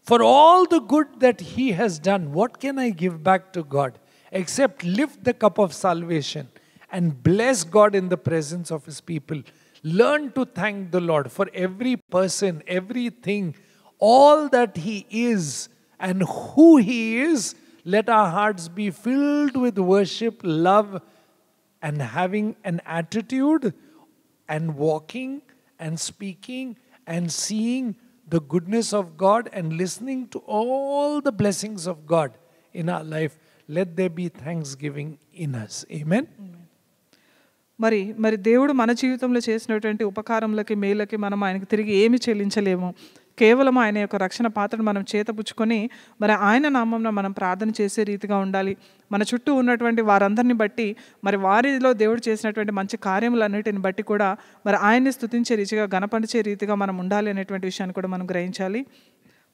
S1: for all the good that he has done, what can I give back to God except lift the cup of salvation and bless God in the presence of his people? Learn to thank the Lord for every person, everything, all that he is and who he is. Let our hearts be filled with worship, love, and having an attitude and walking and speaking and seeing the goodness of God and listening to all the blessings of God in our life, let there be thanksgiving in us. Amen.
S2: మరి దేవుడు మన జీవితంలో చేసినటువంటి ఉపకారములకి మేలకి మనం ఆయనకు తిరిగి ఏమి చెల్లించలేము. కేవలం ఆయన యొక్క రక్షణ పాత్రను మనం చేతపుచ్చుకొని మరి ఆయన నామంలో మనం ప్రార్థన చేసే రీతిగా ఉండాలి. మన చుట్టూ ఉన్నటువంటి వారందరిని బట్టి మరి వారిలో దేవుడు చేసినటువంటి మంచి కార్యములన్నిటిని బట్టి కూడా మరి ఆయన్ని స్తుతించే రీతిగా గణపరిచే రీతిగా మనం ఉండాలి అనేటువంటి విషయాన్ని కూడా మనం గ్రహించాలి.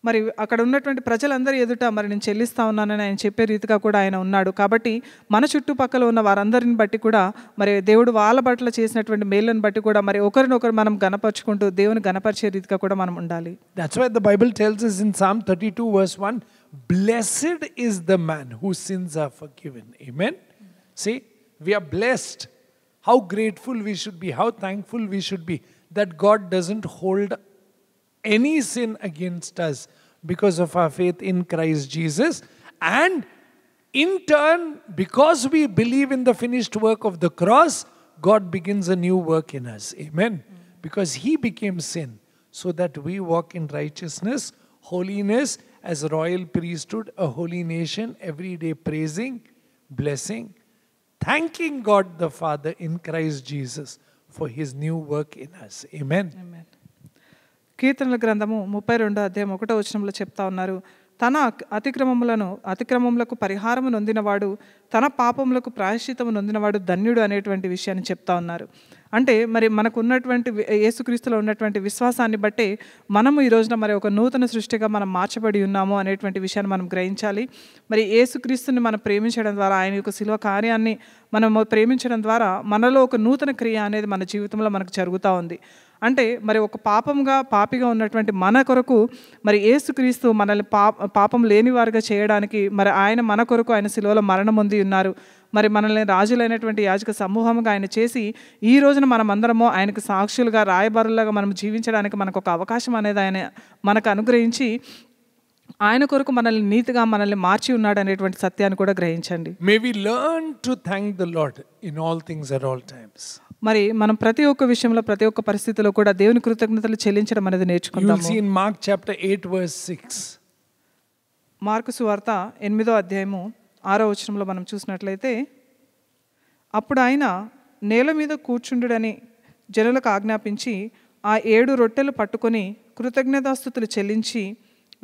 S2: మరి అక్కడ ఉన్నటువంటి ప్రజలందరి ఎదుట మరి నేను చెల్లిస్తా ఉన్నానని ఆయన చెప్పే రీతిగా కూడా ఆయన ఉన్నాడు. కాబట్టి మన చుట్టుపక్కల ఉన్న వారందరిని బట్టి కూడా మరి దేవుడు వాళ్ళ పట్ల చేసినటువంటి మేలును బట్టి కూడా మరి ఒకరినొకరు మనం గణపరుచుకుంటూ దేవుని గణపరిచే రీతిగా కూడా మనం ఉండాలి.
S1: That's why the Bible tells us in Psalm 32 verse 1, blessed is the man whose sins are forgiven. Amen. See, we are blessed. How grateful we should be, how thankful we should be that God doesn't hold any sin against us because of our faith in Christ Jesus. And in turn, because we believe in the finished work of the cross, God begins a new work in us. Amen. Because He became sin so that we walk in righteousness, holiness, as royal priesthood, a holy nation, every day praising, blessing, thanking God the Father in Christ Jesus for His new work in us. Amen.
S2: Amen. కీర్తనల గ్రంథము 32 అధ్యాయం 1వ వచనంలో చెప్తా ఉన్నారు, తన అతిక్రమములకు పరిహారము నొందినవాడు, తన పాపములకు ప్రాయశ్చిత్తము నొందినవాడు ధన్యుడు అనేటువంటి విషయాన్ని చెప్తా ఉన్నారు. అంటే మరి మనకు ఉన్నటువంటి యేసుక్రీస్తులో ఉన్నటువంటి విశ్వాసాన్ని బట్టి మనము ఈ రోజున మరి ఒక నూతన సృష్టిగా మనం మార్చబడి ఉన్నాము అనేటువంటి విషయాన్ని మనం గ్రహించాలి. మరి యేసుక్రీస్తుని మనం ప్రేమించడం ద్వారా, ఆయన యొక్క శిలువ కార్యాన్ని మనం ప్రేమించడం ద్వారా మనలో ఒక నూతన క్రియ అనేది మన జీవితంలో మనకు జరుగుతూ ఉంది. అంటే మరి ఒక పాపిగా ఉన్నటువంటి మన కొరకు మరి యేసుక్రీస్తు మనల్ని పాపం లేని వారుగా చేయడానికి మరి ఆయన మన కొరకు ఆయన శిలువలో మరణం పొంది ఉన్నారు. మరి మనల్ని రాజులైనటువంటి యాజక సమూహంగా ఆయన చేసి ఈ రోజున మనం అందరము ఆయనకు సాక్షులుగా రాయబారులుగా మనం జీవించడానికి మనకు ఒక అవకాశం అనేది ఆయన మనకు అనుగ్రహించి ఆయన కొరకు మనల్ని నీతిగా మనల్ని మార్చి ఉన్నాడు అనేటువంటి సత్యాన్ని కూడా గ్రహించండి.
S1: May we learn to thank the Lord in all things at all times.
S2: మరి మనం ప్రతి ఒక్క విషయంలో ప్రతి ఒక్క పరిస్థితిలో కూడా దేవుని కృతజ్ఞతలు చెల్లించడం అనేది నేర్చుకుంటాము.
S1: You will see in Mark chapter 8 verse 6.
S2: Mark సువార్త 8వ అధ్యాయము 6వ వచనంలో మనం చూసినట్లయితే, అప్పుడు ఆయన నేల మీద కూర్చుండుడని జనులకు ఆజ్ఞాపించి ఆ 7 రొట్టెలు పట్టుకొని కృతజ్ఞతాస్తుతులు చెల్లించి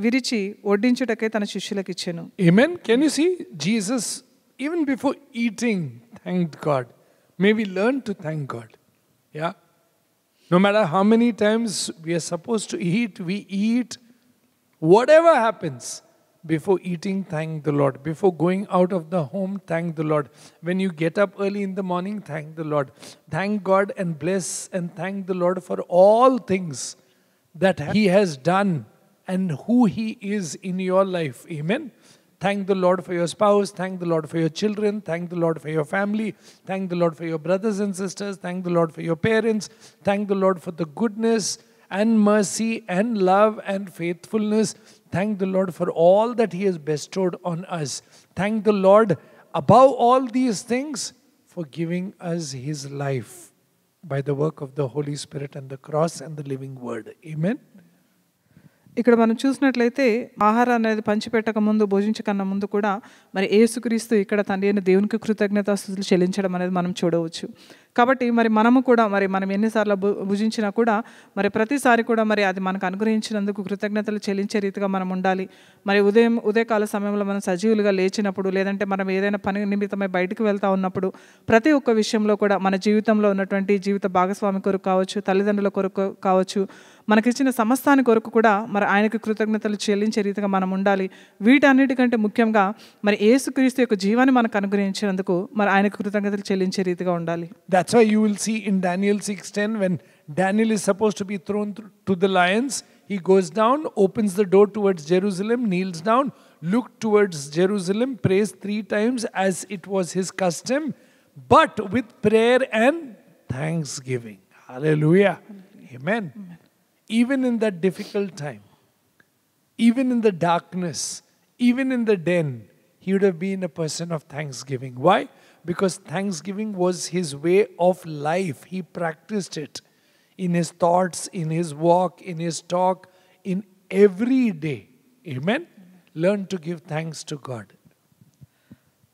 S2: విరిచి వడ్డించుటకై తన శిష్యులకు ఇచ్చెను.
S1: Amen. Can you see Jesus even before eating thanked God? May we learn to thank God. Yeah. No matter how many times we are supposed to eat, we eat. Whatever happens, before eating, thank the Lord. Before going out of the home, thank the Lord. When you get up early in the morning, thank the Lord. Thank God and bless and thank the Lord for all things that He has done and who He is in your life. Amen. Thank the Lord for your spouse. Thank the Lord for your children. Thank the Lord for your family. Thank the Lord for your brothers and sisters. Thank the Lord for your parents. Thank the Lord for the goodness and mercy and love and faithfulness. Thank the Lord for all that He has bestowed on us. Thank the Lord above all these things for giving us His life by the work of the Holy Spirit and the cross and the living word. Amen.
S2: ఇక్కడ మనం చూసినట్లయితే ఆహారం అనేది పంచిపెట్టక ముందు భోజించకన్నా ముందు కూడా మరి యేసుక్రీస్తు ఇక్కడ తండ్రి అయిన దేవునికి కృతజ్ఞతాస్తుతులు చెల్లించడం అనేది మనం చూడవచ్చు. కాబట్టి మరి మనము కూడా మరి మనం ఎన్నిసార్లు భుజించినా కూడా మరి ప్రతిసారి కూడా మరి అది మనకు అనుగ్రహించినందుకు కృతజ్ఞతలు చెల్లించే రీతిగా మనం ఉండాలి. మరి ఉదయకాల సమయంలో మనం సజీవులుగా లేచినప్పుడు, లేదంటే మనం ఏదైనా పని నిమిత్తమై బయటకు వెళ్తూ ఉన్నప్పుడు ప్రతి ఒక్క విషయంలో కూడా మన జీవితంలో ఉన్నటువంటి జీవిత భాగస్వామి కొరకు కావచ్చు, తల్లిదండ్రుల కొరకు కావచ్చు, మనకిచ్చిన సమస్తాని కొరకు కూడా మరి ఆయనకు కృతజ్ఞతలు చెల్లించే రీతిగా మనం ఉండాలి. వీటన్నిటికంటే ముఖ్యంగా మరి యేసుక్రీస్తు యొక్క జీవాన్ని మనకు అనుగ్రహించినందుకు మరి ఆయనకు కృతజ్ఞతలు చెల్లించే రీతిగా ఉండాలి.
S1: That's why you will see in Daniel 6:10, when Daniel is supposed to be thrown to the lions, he goes down, opens the door towards Jerusalem, kneels down, looked towards Jerusalem, prays 3 times as it was his custom, but with prayer and thanksgiving. Hallelujah. Amen. Even in that difficult time, even in the darkness, even in the den, he would have been a person of thanksgiving. Why? Because thanksgiving was his way of life. He practiced it in his thoughts, in his walk, in his talk, in every day. Amen. Learn to give thanks to God.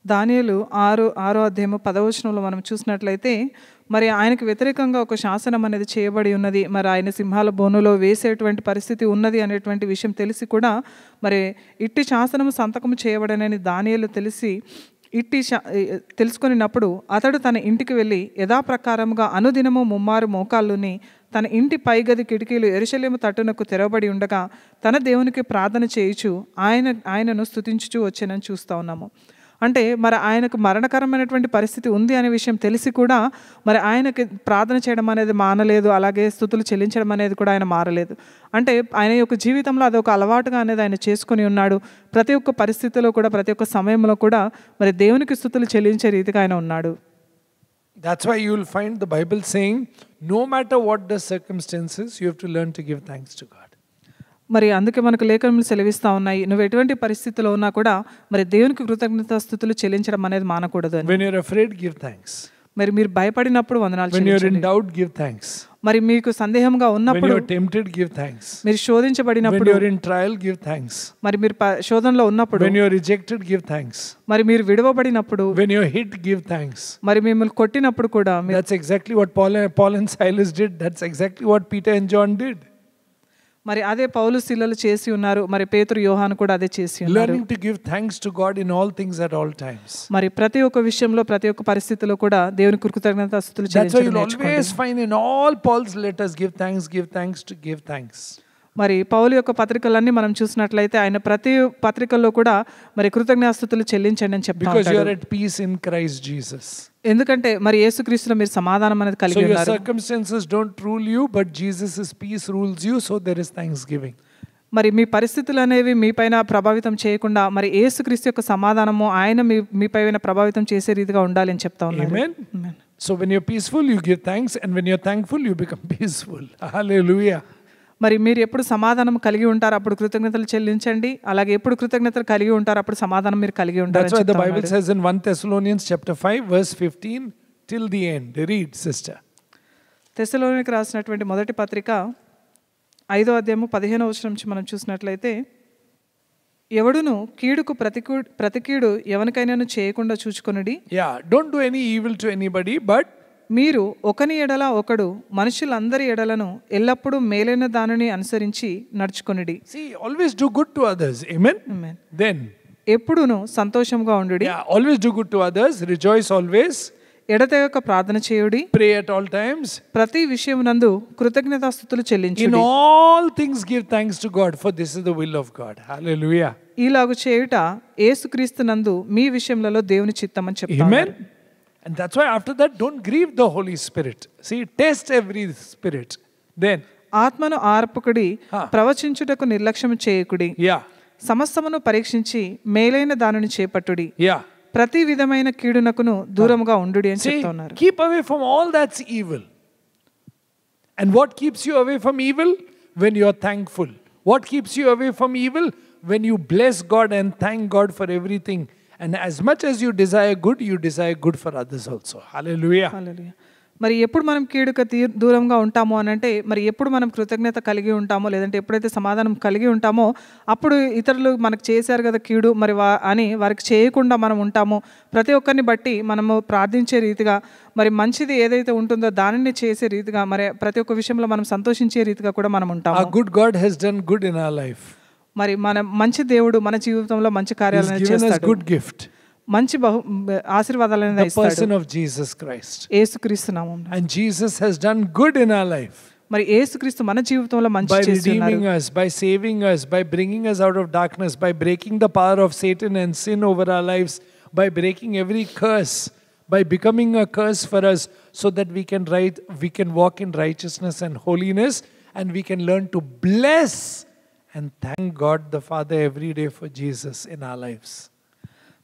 S2: దానియేలు 6వ అధ్యాయము 10వ వచనంలో మనం చూసినట్లయితే మరి ఆయనకు వ్యతిరేకంగా ఒక శాసనం అనేది చేయబడి ఉన్నది, మరి ఆయన సింహాల బోనులో వేసేటువంటి పరిస్థితి ఉన్నది అనేటువంటి విషయం తెలిసి కూడా మరి ఇట్టి శాసనం సంతకం చేయబడనని దానియేలు తెలుసుకున్నప్పుడు అతడు తన ఇంటికి వెళ్ళి యథాప్రకారముగా అనుదినము ముమ్మారు మోకాళ్ళుని తన ఇంటి పైగది కిటికీలు యెరూషలేము తట్టునకు తెరవబడి ఉండగా తన దేవునికి ప్రార్థన చేయుచు ఆయనను స్తుతించుచూ వచ్చానని చూస్తూ ఉన్నాము. అంటే మరి ఆయనకు మరణకరమైనటువంటి పరిస్థితి ఉంది అనే విషయం తెలిసి కూడా మరి ఆయనకి ప్రార్థన చేయడం అనేది మానలేదు, అలాగే స్తుతులు చెల్లించడం అనేది కూడా ఆయన మారలేదు. అంటే ఆయన యొక్క జీవితంలో అదొక అలవాటుగా అనేది ఆయన చేసుకుని ఉన్నాడు. ప్రతి ఒక్క పరిస్థితిలో కూడా ప్రతి ఒక్క సమయంలో కూడా మరి దేవునికి స్తుతులు చెల్లించే రీతిగా ఆయన ఉన్నాడు.
S1: That's why you will find the Bible saying, no matter what the circumstances, you have to learn to give thanks to God.
S2: మరి అందుకే మనకు లేఖనములు సెలవిస్తూ ఉన్నాయి, నువ్వు ఎటువంటి పరిస్థితిలో ఉన్నా కూడా మరి దేవునికి కృతజ్ఞతాస్తుతులు చెల్లించడం అనేది మానకూడదు అని.
S1: When you're afraid, give thanks.
S2: మరి మీరు భయపడినప్పుడు వందనాలు
S1: చెల్లించండి. When you're in
S2: చెల్లించండి.
S1: doubt, give thanks.
S2: మరి మీకు సందేహంగా
S1: When
S2: ఉన్నప్పుడు,
S1: you're tempted, give thanks.
S2: మీరు
S1: When
S2: శోధించబడినప్పుడు,
S1: you're in trial, give thanks.
S2: మరి మీరు శోధనలో ఉన్నప్పుడు,
S1: When you're rejected, give thanks.
S2: మరి మీరు విడవబడినప్పుడు,
S1: When you're hit, give thanks.
S2: మరి మిమ్మల్ని కొట్టినప్పుడు కూడా
S1: That's exactly what Paul and Silas did. That's exactly what Peter and John did.
S2: మరి అదే పౌలు శీలలు చేసి ఉన్నారు, మరి పేతురు యోహాను కూడా అదే చేసి ఉన్నారు.
S1: Learning to give thanks to God in all things at all times.
S2: మరి ప్రతి ఒక్క విషయంలో ప్రతి ఒక్క పరిస్థితిలో కూడా దేవునికి కృతజ్ఞతాస్తుతులు
S1: That's why
S2: చెల్లించడం
S1: you'll
S2: నేర్చుకోండి.
S1: always find in all Paul's letters, give thanks to give thanks.
S2: మరి పౌలు యొక్క పత్రికలన్నీ మనం చూసినట్లయితే ఆయన ప్రతి పత్రికల్లో కూడా మరి కృతజ్ఞతాస్తుతులు చెల్లించండి అని చెప్తా
S1: Because you are
S2: ఉంటాడు.
S1: at peace in Christ Jesus.
S2: ఎందుకంటే మరి యేసుక్రీస్తులో మీరు సమాధానం అనేది
S1: So
S2: కలిగి
S1: your
S2: ఉన్నారు.
S1: circumstances don't rule you, but Jesus' peace rules you, so there is thanksgiving.
S2: మరి మీ పరిస్థితులు అనేవి మీపైన ప్రభావితం చేయకుండా మరి యేసుక్రీస్తు యొక్క సమాధానము ఆయన మీపైన ప్రభావితం చేసే రీతిగా ఉండాలి అని చెప్తా ఉన్నాడు.
S1: Amen. So when you're peaceful, you give thanks, and when you're thankful, you become peaceful. Hallelujah.
S2: మరి మీరు ఎప్పుడు సమాధానం కలిగి ఉంటారు అప్పుడు కృతజ్ఞతలు చెల్లించండి, అలాగే ఎప్పుడు కృతజ్ఞతలు కలిగి ఉంటారు అప్పుడు సమాధానం మీరు కలిగి ఉంటారు.
S1: That's why the Bible says in 1 Thessalonians chapter 5 verse 15 till the end. Read, sister.
S2: తెస్సలోనికీయులకు రాసినటువంటి మొదటి పత్రిక 5వ అధ్యాయము 15వ వచనం నుంచి మనం చూసినట్లయితే, ఎవడును కీడుకు ప్రతికీడు ఎవనికైనాను చేయకుండా చూచుకొనుడి.
S1: Yeah, don't do any evil to anybody, but
S2: మీరు ఒకని ఎడల ఒకడు మనుషులందరి ఎడలను ఎల్లప్పుడూ మేలైన దానిని అనుసరించి నడుచుకొనుడి.
S1: see, always do good to others. Amen.
S2: Amen.
S1: Then
S2: ఎప్పుడును సంతోషంగా ఉండుడి.
S1: yeah, always do good to others, rejoice always,
S2: ఎడతెగక ప్రార్థన చేయుడి,
S1: pray at all times,
S2: ప్రతి విషయమునందు కృతజ్ఞతాస్తుతులు
S1: in
S2: చెల్లించుడి.
S1: all things give thanks to God, for this is the will of God. Hallelujah.
S2: ఈలాగు చేయుట యేసుక్రీస్తునందు మీ విషయములలో దేవుని చిత్తం అని చెప్తారు.
S1: Amen. And that's why after that, don't grieve the Holy Spirit. See, test every spirit. Then
S2: ఆత్మను ఆర్పకుడి, ప్రవచించుటకు నిర్లక్ష్యం చేయకుడి,
S1: yeah,
S2: సమస్తమును పరీక్షించి మేలైన దానిని చేపట్టుడి,
S1: yeah,
S2: ప్రతి విధమైన కీడునకును దూరముగా ఉండుడి అని చెప్తా ఉన్నారు.
S1: keep away from all that's evil. And what keeps you away from evil? When you are thankful. What keeps you away from evil? When you bless God and thank God for everything. And as much as you desire good for others also. Hallelujah.
S2: హల్లెలూయా. మరి ఎప్పుడు మనం కీడుకు దూరంగా ఉంటామో అని అంటే మరి ఎప్పుడు మనం కృతజ్ఞత కలిగి ఉంటామో లేదంటే ఎప్పుడైతే సమాధానం కలిగి ఉంటామో అప్పుడు ఇతరులు మనకు చేశారు కదా కీడు మరి అని వారికి చేయకుండా మనం ఉంటామో, ప్రతి ఒక్కరిని బట్టి మనము ప్రార్థించే రీతిగా మరి మంచిది ఏదైతే ఉంటుందో దానిని చేసే రీతిగా మరి ప్రతి ఒక్క విషయంలో మనం సంతోషించే రీతిగా కూడా మనం ఉంటాము.
S1: Our good God has done good in our life.
S2: మరి మన మంచి దేవుడు మన జీవితంలో మంచి కార్యాలను
S1: He's given us
S2: చేస్తాడు.
S1: good gift.
S2: మంచి ఆశీర్వాదాలను
S1: The
S2: ఇస్తాడు.
S1: person of Jesus Christ.
S2: యేసుక్రీస్తు నామమున.
S1: And Jesus has done good in our life.
S2: మరి యేసుక్రీస్తు మన జీవితంలో మంచి
S1: By
S2: చేసి ఉన్నారు.
S1: redeeming us, by saving us, by bringing us out of darkness, by breaking the power of Satan and sin over our lives, by breaking every curse, by becoming a curse for us, so that we can walk in righteousness and holiness, and we can learn to bless and thank God the Father every day for Jesus in our lives.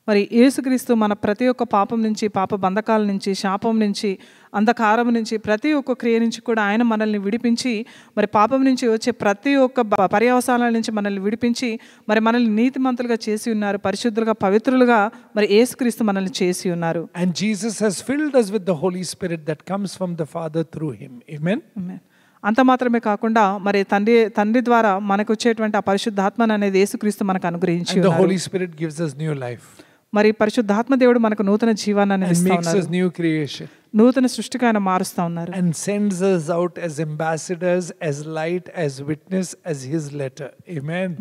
S2: మరి యేసుక్రీస్తు మన ప్రతి ఒక్క పాపం నుంచి, పాప బంధకాల నుంచి, శాపం నుంచి, అంధకారం నుంచి, ప్రతి ఒక్క క్రియ నుంచి కూడా ఆయన మనల్ని విడిపించి మరి పాపం నుంచి వచ్చే ప్రతి ఒక్క పర్యవసానాల నుంచి మనల్ని విడిపించి మరి మనల్ని నీతిమంతులుగా చేసి ఉన్నారు, పరిశుద్ధులుగా పవిత్రులుగా మరి యేసుక్రీస్తు మనల్ని చేసి ఉన్నారు.
S1: And Jesus has filled us with the Holy Spirit that comes from the Father through him. Amen.
S2: Amen. అంత మాత్రమే కాకుండా మరి తండ్రి ద్వారా మనకు వచ్చేటువంటి ఆ పరిశుద్ధాత్మను అనేది యేసుక్రీస్తు మనకు అనుగ్రహించి
S1: And the
S2: ఉన్నారు.
S1: Holy Spirit gives us new life
S2: మరి పరిశుద్ధాత్మ దేవుడు మనకు నూతన జీవాన్ని
S1: and
S2: ఇస్తా
S1: makes
S2: ఉన్నారు.
S1: us new creation
S2: నూతన సృష్టిగా ఆయన మారుస్తా ఉన్నారు.
S1: and sends us out as ambassadors, as light, as witness, as His letter. Amen.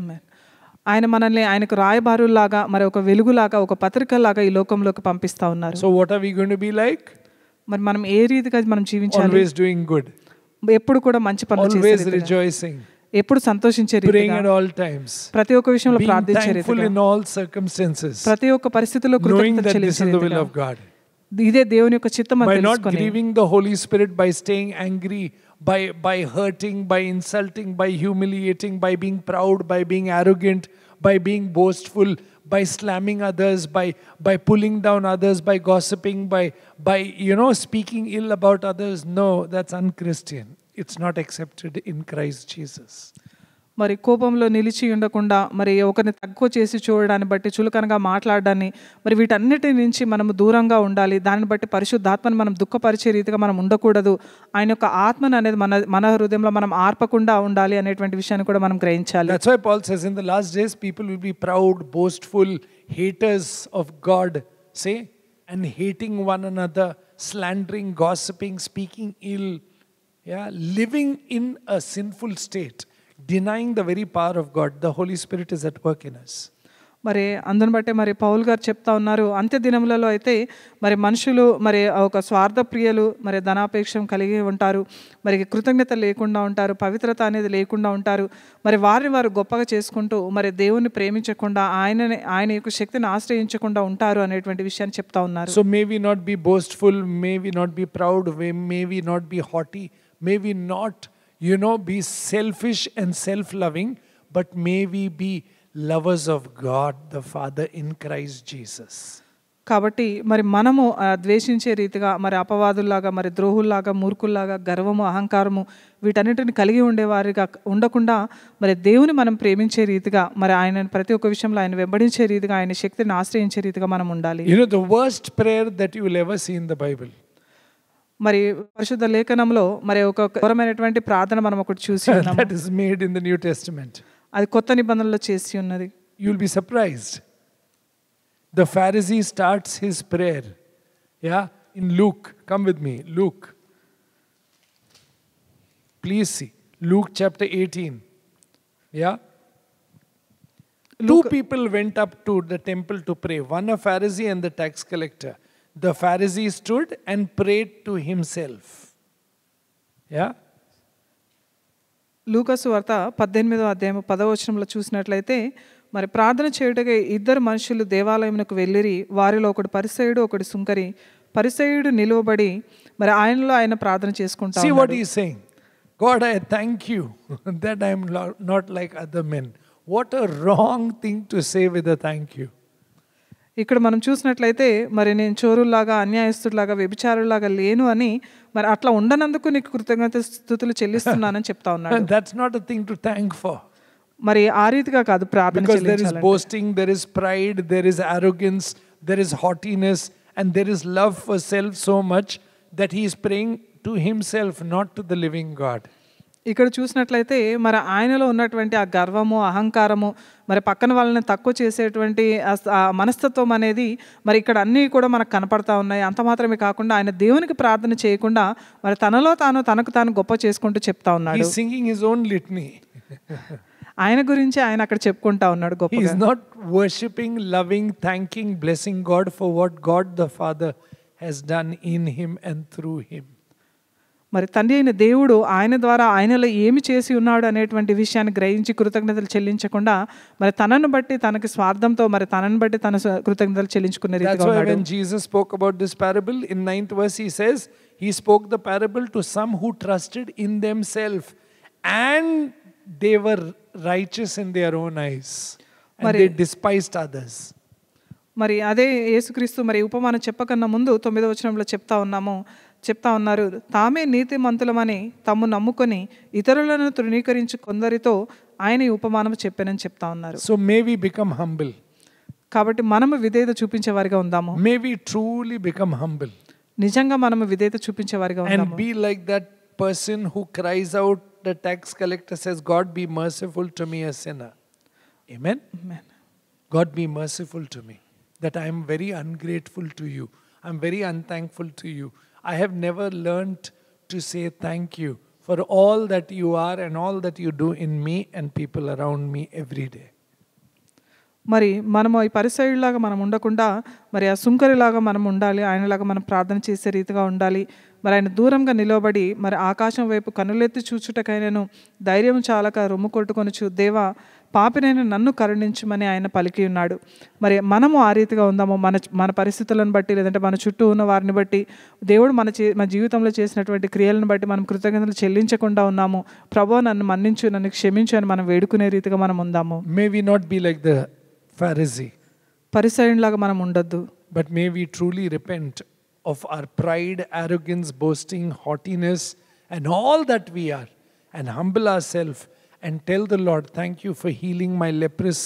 S2: ఆయన మనల్ని ఆయనకు రాయబారులాగా మరి ఒక వెలుగులాగా ఒక పత్రికలాగా ఈ లోకంలోకి పంపిస్తా ఉన్నారు.
S1: So what are we going to be like?
S2: మరి మనం ఏ రీతిగా మనం జీవించాలి?
S1: Always doing good,
S2: ఎప్పుడు కూడా మంచి పనులు చేసే
S1: always
S2: రీతిగా,
S1: rejoicing,
S2: ఎప్పుడు సంతోషించే
S1: praying
S2: రీతిగా,
S1: at all times,
S2: ప్రతి ఒక్క విషయంలో
S1: being
S2: ప్రార్థించే
S1: thankful
S2: రీతిగా,
S1: in all circumstances,
S2: ప్రతి ఒక్క పరిస్థితిలో
S1: knowing
S2: కృతజ్ఞత
S1: that this
S2: చెల్లించే
S1: is the will
S2: రీతిగా.
S1: of God.
S2: ఇదే దేవుని యొక్క చిత్తం అని
S1: By not
S2: తెలుసుకొని
S1: grieving the Holy Spirit, by staying angry, by hurting, by insulting, by humiliating, by being proud, by being arrogant, by being boastful, by slamming others, by pulling down others, by gossiping, by speaking ill about others. No, that's unchristian. It's not accepted in Christ Jesus.
S2: మరి కోపంలో నిలిచి ఉండకుండా మరి ఒకరిని తక్కువ చేసి చూడడాన్ని బట్టి చులకనగా మాట్లాడడాన్ని మరి వీటన్నిటి నుంచి మనము దూరంగా ఉండాలి. దాన్ని బట్టి పరిశుద్ధాత్మను మనం దుఃఖపరిచే రీతిగా మనం ఉండకూడదు. ఆయన యొక్క ఆత్మను అనేది మన హృదయంలో మనం ఆర్పకుండా ఉండాలి అనేటువంటి విషయాన్ని కూడా మనం గ్రహించాలి.
S1: That's why Paul says in the last days people will be proud, boastful, haters of God, say, and hating one another, slandering, gossiping, speaking ill, living in a sinful state, denying the very power of God. The Holy Spirit is at work in us.
S2: మరి అందుని బట్టే మరి Paul గారు చెప్తా ఉన్నారు, అంత్య దినములలో అయితే మరి మనుషులు మరి ఒక స్వార్థ ప్రియులు, మరి ధనాపేక్షం కలిగి ఉంటారు, మరి కృతజ్ఞత లేకుండా ఉంటారు, పవిత్రత అనేది లేకుండా ఉంటారు, మరి వారు గొప్పగా చేసుకుంటూ మరి దేవుణ్ణి ప్రేమించకుండా ఆయన యొక్క శక్తిని ఆశ్రయించకుండా ఉంటారు అనేటువంటి విషయాన్ని చెప్తా ఉన్నారు.
S1: So may we not be boastful, may we not be proud, may we not be haughty, may we not be selfish and self-loving, but may we be lovers of God the Father in Christ Jesus.
S2: కాబట్టి మరి మనము ద్వేషించే రీతిగా మరి అపవాదుల్లాగా, మరి ద్రోహుల్లాగా, మూర్ఖుల్లాగా, గర్వము, అహంకారము వీటన్నిటిని కలిగి ఉండేవారిగా ఉండకుండా మరి దేవుని మనం ప్రేమించే రీతిగా, మరి ఆయన ప్రతి ఒక్క విషయంలో ఆయన వెంబడించే రీతిగా, ఆయన శక్తిని ఆశ్రయించే రీతిగా మనం ఉండాలి.
S1: The worst prayer that you will ever see in the Bible,
S2: మరి పరిశుద్ధ లేఖనంలో మరి ఒక ఘోరమైనటువంటి ప్రార్థన మనం ఒకటి చూసి ఉన్నాము.
S1: that is made in the New Testament.
S2: అది కొత్త నిబంధనలో చేసి ఉన్నది.
S1: You will be surprised. The Pharisee starts his prayer, in Luke. Come with me, Luke. Please see, Luke chapter 18. Two people went up to the temple to pray. One a Pharisee and the tax collector. The Pharisee stood and prayed to himself.
S2: లూకాసు వార్త 18వ అధ్యాయం 10వ వచనంలో చూసినట్లయితే మరి ప్రార్థన చేయుటకై ఇద్దరు మనుషులు దేవాలయమునకు వెళ్ళిరి. వారిలో ఒకడు పరిసయ్యుడు, ఒకడు సుంకరి. పరిసయ్యుడు నిలువబడి మరి ఆయనలో ఆయన ప్రార్థన చేసుకుంటా
S1: See what he is saying. God, I thank you that I am not like other men. What a wrong thing to say with a thank you.
S2: ఇక్కడ మనం చూసినట్లయితే మరి నేను చోరులాగా, అన్యాయస్తుడిలాగా, వ్యభిచారులాగా లేను అని మరి అట్లా ఉండనందుకు నీకు కృతజ్ఞత స్తుతులు చెల్లిస్తున్నానని చెప్తా ఉన్నాడు.
S1: That's not a thing to thank for.
S2: మరి ఆ రీతిగా కాదు ప్రార్థన
S1: Because there is
S2: చెల్లించాలంటే.
S1: boasting, there is pride, there is arrogance, there is haughtiness, and there is love for self so much that he is praying to himself, not to the living God.
S2: ఇక్కడ చూసినట్లయితే మరి ఆయనలో ఉన్నటువంటి ఆ గర్వము, అహంకారము, మరి పక్కన వాళ్ళని తక్కువ చేసేటువంటి ఆ మనస్తత్వం అనేది మరి ఇక్కడ అన్నీ కూడా మనకు కనపడతా ఉన్నాయి. అంత మాత్రమే కాకుండా ఆయన దేవునికి ప్రార్థన చేయకుండా మరి తనకు తాను గొప్ప చేసుకుంటూ చెప్తా ఉన్నాడు.
S1: He is singing his own litany.
S2: ఆయన గురించి ఆయన అక్కడ చెప్పుకుంటా ఉన్నాడు
S1: He
S2: గొప్పగా.
S1: is not worshipping, loving, thanking, blessing God for what God the Father has done in him and through him.
S2: మరి తండ్రి అయిన దేవుడు ఆయన ద్వారా ఆయనలో ఏమి చేసి ఉన్నాడు అనేటువంటి విషయాన్ని గ్రహించి కృతజ్ఞతలు చెల్లించకుండా మరి తనను బట్టి తనకి స్వార్థంతో మరి తనను బట్టి తన కృతజ్ఞతలు చెల్లించుకునే రీతిగా
S1: That's why
S2: ఉన్నాడు.
S1: when Jesus spoke about this parable in 9th verse, he says he spoke the parable to some who trusted in themselves and they were righteous in their own eyes and they despised others.
S2: మరి అదే యేసుక్రీస్తు మరి ఉపమానం చెప్పకన్నా ముందు 9వ వచనంలో చెప్తా ఉన్నారు, తామే నీతిమంతులమని తమ్ము నమ్ముకొని ఇతరులను తృణీకరించి కొందరితో ఆయన ఈ ఉపమానం చెప్పానని చెప్తా ఉన్నారు.
S1: So may we become humble.
S2: కాబట్టి మనము విధేయత చూపించే వారిగా ఉందాము.
S1: May we truly become humble
S2: నిజంగా మనము విధేయత చూపించే వారిగా
S1: and
S2: ఉందాము.
S1: be like that person who cries out, the tax collector says, God be merciful to me, a sinner. Amen?
S2: Amen.
S1: God be merciful to me, that I am very ungrateful to you. I am very unthankful to you. I have never learnt to say thank you for all that you are and all that you do in me and people around me every day.
S2: మరి మనము ఈ పరిసయ్యులాగా మనం ఉండకుండా మరి ఆ సుంకరిలాగా మనం ఉండాలి, ఆయనలాగా మనం ప్రార్థన చేసే రీతిగా ఉండాలి. మరి ఆయన దూరంగా నిలబడి మరి ఆకాశం వైపు కన్నులెత్తి చూచుటకైనను ధైర్యం చాలక రొమ్ము కొట్టుకొనుచు, దేవా పాపినైన నన్ను కరుణించమని ఆయన పలికి ఉన్నాడు. మరి మనము ఆ రీతిగా ఉందాము. మన పరిస్థితులను బట్టి, లేదంటే మన చుట్టూ ఉన్న వారిని బట్టి, దేవుడు మన జీవితంలో చేసినటువంటి క్రియలను బట్టి మనం కృతజ్ఞతలు చెల్లించకుండా ఉన్నాము. ప్రభువా నన్ను మన్నించు, నన్ను క్షమించు అని మనం వేడుకునే రీతిగా మనం ఉందాము.
S1: May we not be like the Pharisee,
S2: పరిసయ్యులాగా మనం ఉండొద్దు.
S1: but may we truly repent of our pride, arrogance, boasting, haughtiness, and all that we are, and humble ourselves and tell the Lord, thank you for healing my leprous,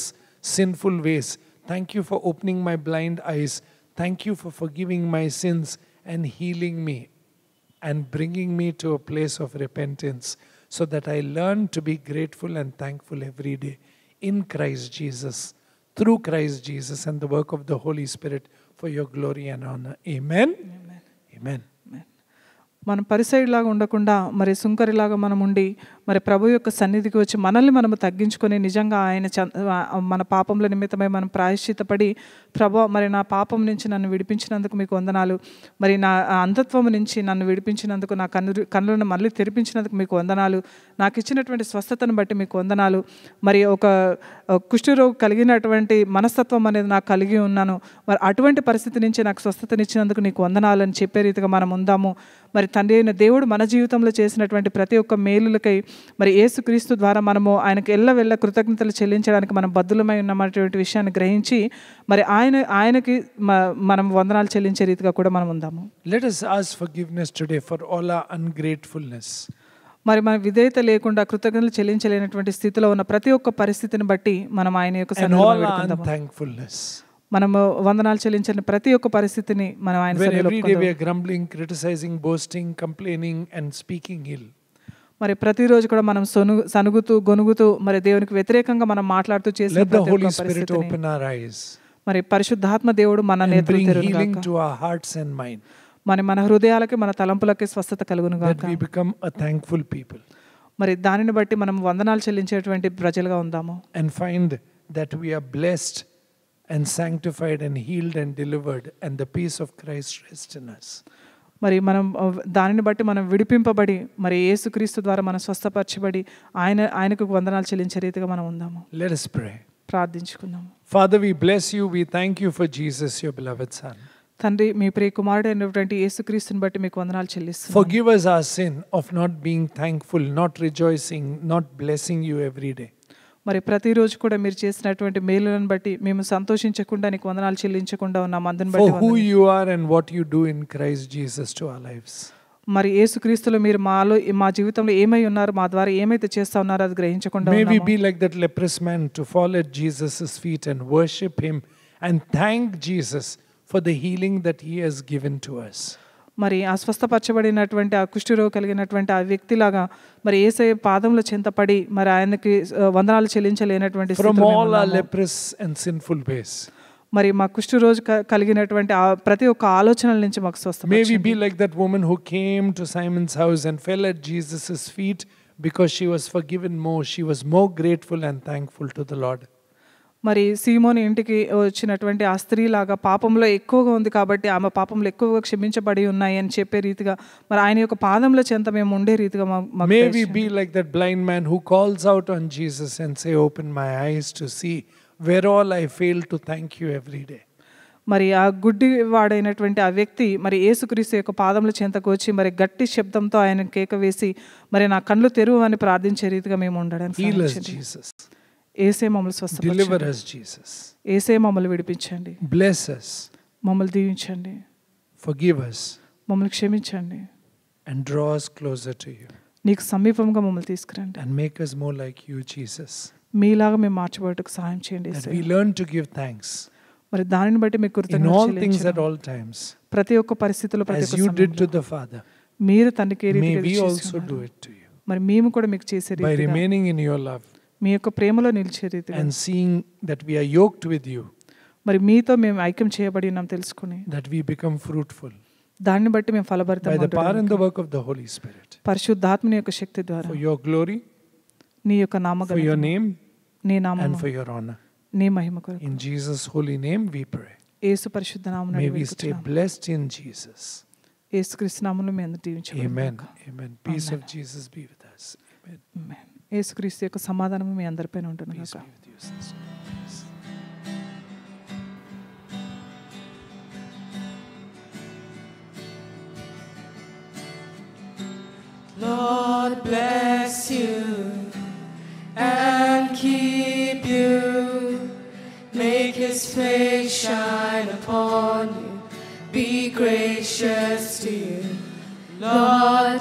S1: sinful ways. Thank you for opening my blind eyes. Thank you for forgiving my sins and healing me and bringing me to a place of repentance, so that I learn to be grateful and thankful every day in Christ Jesus, through Christ Jesus and the work of the Holy Spirit, for your glory and honor. Amen.
S2: Amen.
S1: Amen.
S2: మనం పరిసయ్యులాగా ఉండకుండా మరి సుంకరిలాగా మనం ఉండి మరి ప్రభు యొక్క సన్నిధికి వచ్చి మనల్ని మనము తగ్గించుకొని నిజంగా ఆయన మన పాపముల నిమిత్తమై మనం ప్రాయశ్చిత్తపడి, ప్రభు మరి నా పాపం నుంచి నన్ను విడిపించినందుకు మీకు వందనాలు, మరి నా అంధత్వం నుంచి నన్ను విడిపించినందుకు, నా కన్నులను మళ్ళీ తెరిపించినందుకు మీకు వందనాలు, నాకు ఇచ్చినటువంటి స్వస్థతను బట్టి మీకు వందనాలు, మరి ఒక కుష్ఠరోగి కలిగినటువంటి మనస్తత్వం అనేది నాకు కలిగి ఉన్నాను, మరి అటువంటి పరిస్థితి నుంచి నాకు స్వస్థతనిచ్చినందుకు నీకు వందనాలు అని చెప్పే రీతిగా మనం ఉందాము. మరి తండ్రి అయిన దేవుడు మన జీవితంలో చేసినటువంటి ప్రతి ఒక్క మేలులకై మరి యేసుక్రీస్తు ద్వారా మనము ఆయనకు ఎల్లవెల్ల కృతజ్ఞతలు చెల్లించడానికి మనం బద్దులమై ఉన్నటువంటి విషయాన్ని గ్రహించి మరి ఆయనకి మనం వందనాలు చెల్లించే రీతిగా కూడా మనం ఉందాము.
S1: Let us ask forgiveness today for all our ungratefulness.
S2: మరి మన విధేయత లేకుండా కృతజ్ఞతలు చెల్లించలేనటువంటి స్థితిలో ఉన్న ప్రతి ఒక్క పరిస్థితిని బట్టి మనం ఆయన యొక్క సన్నిధిలో వేడుకుందాము.
S1: Unthankfulness.
S2: మనము వందనాలు చెల్లించిన ప్రతి ఒక్క పరిస్థితిని మనం ఆయన సన్నిధిలో
S1: every day we are grumbling, criticizing, boasting, complaining and speaking ill.
S2: మరి ప్రతిరోజు కూడా మనం సనుగుతూ గొనుగుతూ మరి దేవునికి వ్యతిరేకంగా మనం మాట్లాడుతూ చేసే
S1: Let the Holy Spirit open our eyes.
S2: మరి పరిశుద్ధాత్మ దేవుడు మన నేత్రులను తెరువును
S1: healing
S2: గాక.
S1: to our hearts and mind.
S2: మన హృదయాలకి మన తలంపులకి స్వస్థత కలుగును గాక.
S1: That we become a thankful people.
S2: మరి దానిని బట్టి మనం వందనాలు చెల్లించేటువంటి ప్రజలుగా ఉందాము.
S1: And find that we are blessed and sanctified and healed and delivered, and the peace of Christ rests in us.
S2: మరి మనం దానిని బట్టి మనం విడిపింపబడి మరి యేసుక్రీస్తు ద్వారా మనం స్వస్థపరచబడి ఆయనకు వందనాలు చెల్లించే రీతిగా మనం ఉందాము.
S1: Let us pray.
S2: ప్రార్థించుకుందాము.
S1: Father, we bless you. We thank you for Jesus, your beloved Son.
S2: తండ్రి, మీ ప్రియ కుమారుడు అయినటువంటి యేసుక్రీస్తుని బట్టి మీకు వందనాలు చెల్లిస్తున్నాము.
S1: Forgive us our sin of not being thankful, not rejoicing, not blessing you every day.
S2: మరి ప్రతిరోజు కూడా మీరు చేసినటువంటి మేలులను బట్టి మేము సంతోషించకుండా నీకు వందనాలు చెల్లించకుండా ఉన్నాము. అందుని బట్టి
S1: for who you are and what you do in Christ Jesus to our lives.
S2: మరి యేసుక్రీస్తులో మీరు మా జీవితంలో ఏమై ఉన్నారు, మా ద్వారా ఏమైతే చేస్తా ఉన్నారో అది గ్రహించకుండా
S1: May
S2: ఉన్నాము.
S1: we be like that leprous man to fall at Jesus' feet and worship him and thank Jesus for the healing that he has given to us.
S2: మరి అస్వస్థపరచబడినటువంటి ఆ కుష్ఠరోగి కలిగినటువంటి ఆ వ్యక్తిలాగా మరి యేసయ్య పాదముల చెంతపడి మరి ఆయనకి వందనాలు చెల్లించలేనటువంటి
S1: from all our leprous and sinful ways.
S2: మరి మా కుష్ఠరోగి కలిగినటువంటి ఆ ప్రతి ఒక్క ఆలోచనల నుంచి మాకు స్వస్థత.
S1: May we be like that woman who came to Simon's house and fell at Jesus' feet because she was forgiven more. She was more grateful and thankful to the Lord.
S2: మరి సీమోను ఇంటికి వచ్చినటువంటి ఆ స్త్రీ లాగా పాపంలో ఎక్కువగా ఉంది కాబట్టి ఆమె పాపంలో ఎక్కువగా క్షమించబడి ఉన్నాయి అని చెప్పే రీతిగా మరి ఆయన యొక్క పాదముల చెంత మేము ఉండే రీతిగా
S1: May we be like that blind man who calls out on Jesus and say, open my eyes to see where all I fail to thank you every day.
S2: మరి ఆ గుడ్డి వాడైనటువంటి ఆ వ్యక్తి మరి యేసుక్రీస్తు యొక్క పాదముల చెంతకు వచ్చి మరి గట్టి శబ్దంతో ఆయన కేక వేసి మరి నా కళ్ళు తెరువు అని ప్రార్థించే రీతిగా మేము ఉండడానికి
S1: Heal us, Jesus.
S2: యేసే మమ్మల్ని స్వస్థపరచండి.
S1: Deliver us, Jesus.
S2: యేసే మమ్మల్ని విడిపించండి.
S1: Bless us.
S2: మమ్మల్ని దీవించండి.
S1: Forgive us.
S2: మమ్మల్ని క్షమించండి.
S1: And draw us closer to you.
S2: నీకు సమీపంగా మమ్మల్ని తీసుకురండి.
S1: And make us more like you, Jesus.
S2: మీలాగా మేము మార్చబడటకు సహాయం చేయండి.
S1: That we learn to give thanks.
S2: మరి దానిని బట్టి మీకు
S1: in all things at all times.
S2: ప్రతి ఒక్క పరిస్థితిలో ప్రతి
S1: as you did to the Father.
S2: మీరు తండ్రికి ఏ
S1: may
S2: రీతిగా
S1: we
S2: ఇది
S1: also
S2: చేస్తున్నారు.
S1: do it to you.
S2: మరి మేము కూడా మీకు చేసే
S1: By
S2: రీతిగా
S1: remaining in your love
S2: మీ యొక్క ప్రేమలో నిలిచే రీతిగా
S1: and seeing that we are yoked with you,
S2: మరి మీతో మేము ఐక్యం చేయబడి ఉన్నాం తెలుసుకుని
S1: that we become fruitful
S2: దాన్ని బట్టి మేము
S1: by the power
S2: ఫలభరితం
S1: and the work of the Holy Spirit.
S2: పరిశుద్ధాత్మని యొక్క శక్తి ద్వారా
S1: For your glory,
S2: నీ యొక్క
S1: for
S2: నామఘనత
S1: your name,
S2: నీ
S1: and
S2: నామము
S1: for your honor.
S2: నీ మహిమ కొరకు
S1: In Jesus' holy name we pray.
S2: యేసు పరిశుద్ధ నామమున
S1: May we stay
S2: వేడుకుంటున్నాము.
S1: blessed in Jesus.
S2: యేసుక్రీస్తు నామములో మీ అందరినీ దీవించబడును
S1: Amen.
S2: గాక.
S1: Amen. Peace of Jesus be with us. Amen.
S2: ఆమేన్. యేసుక్రీస్తు యొక్క సమాధానము మీ అందరిపైన ఉండును
S1: Peace
S2: గాక.
S1: be with you, sister. Peace.
S3: Lord bless you and keep you. Make his face shine upon you. Be gracious to you. Lord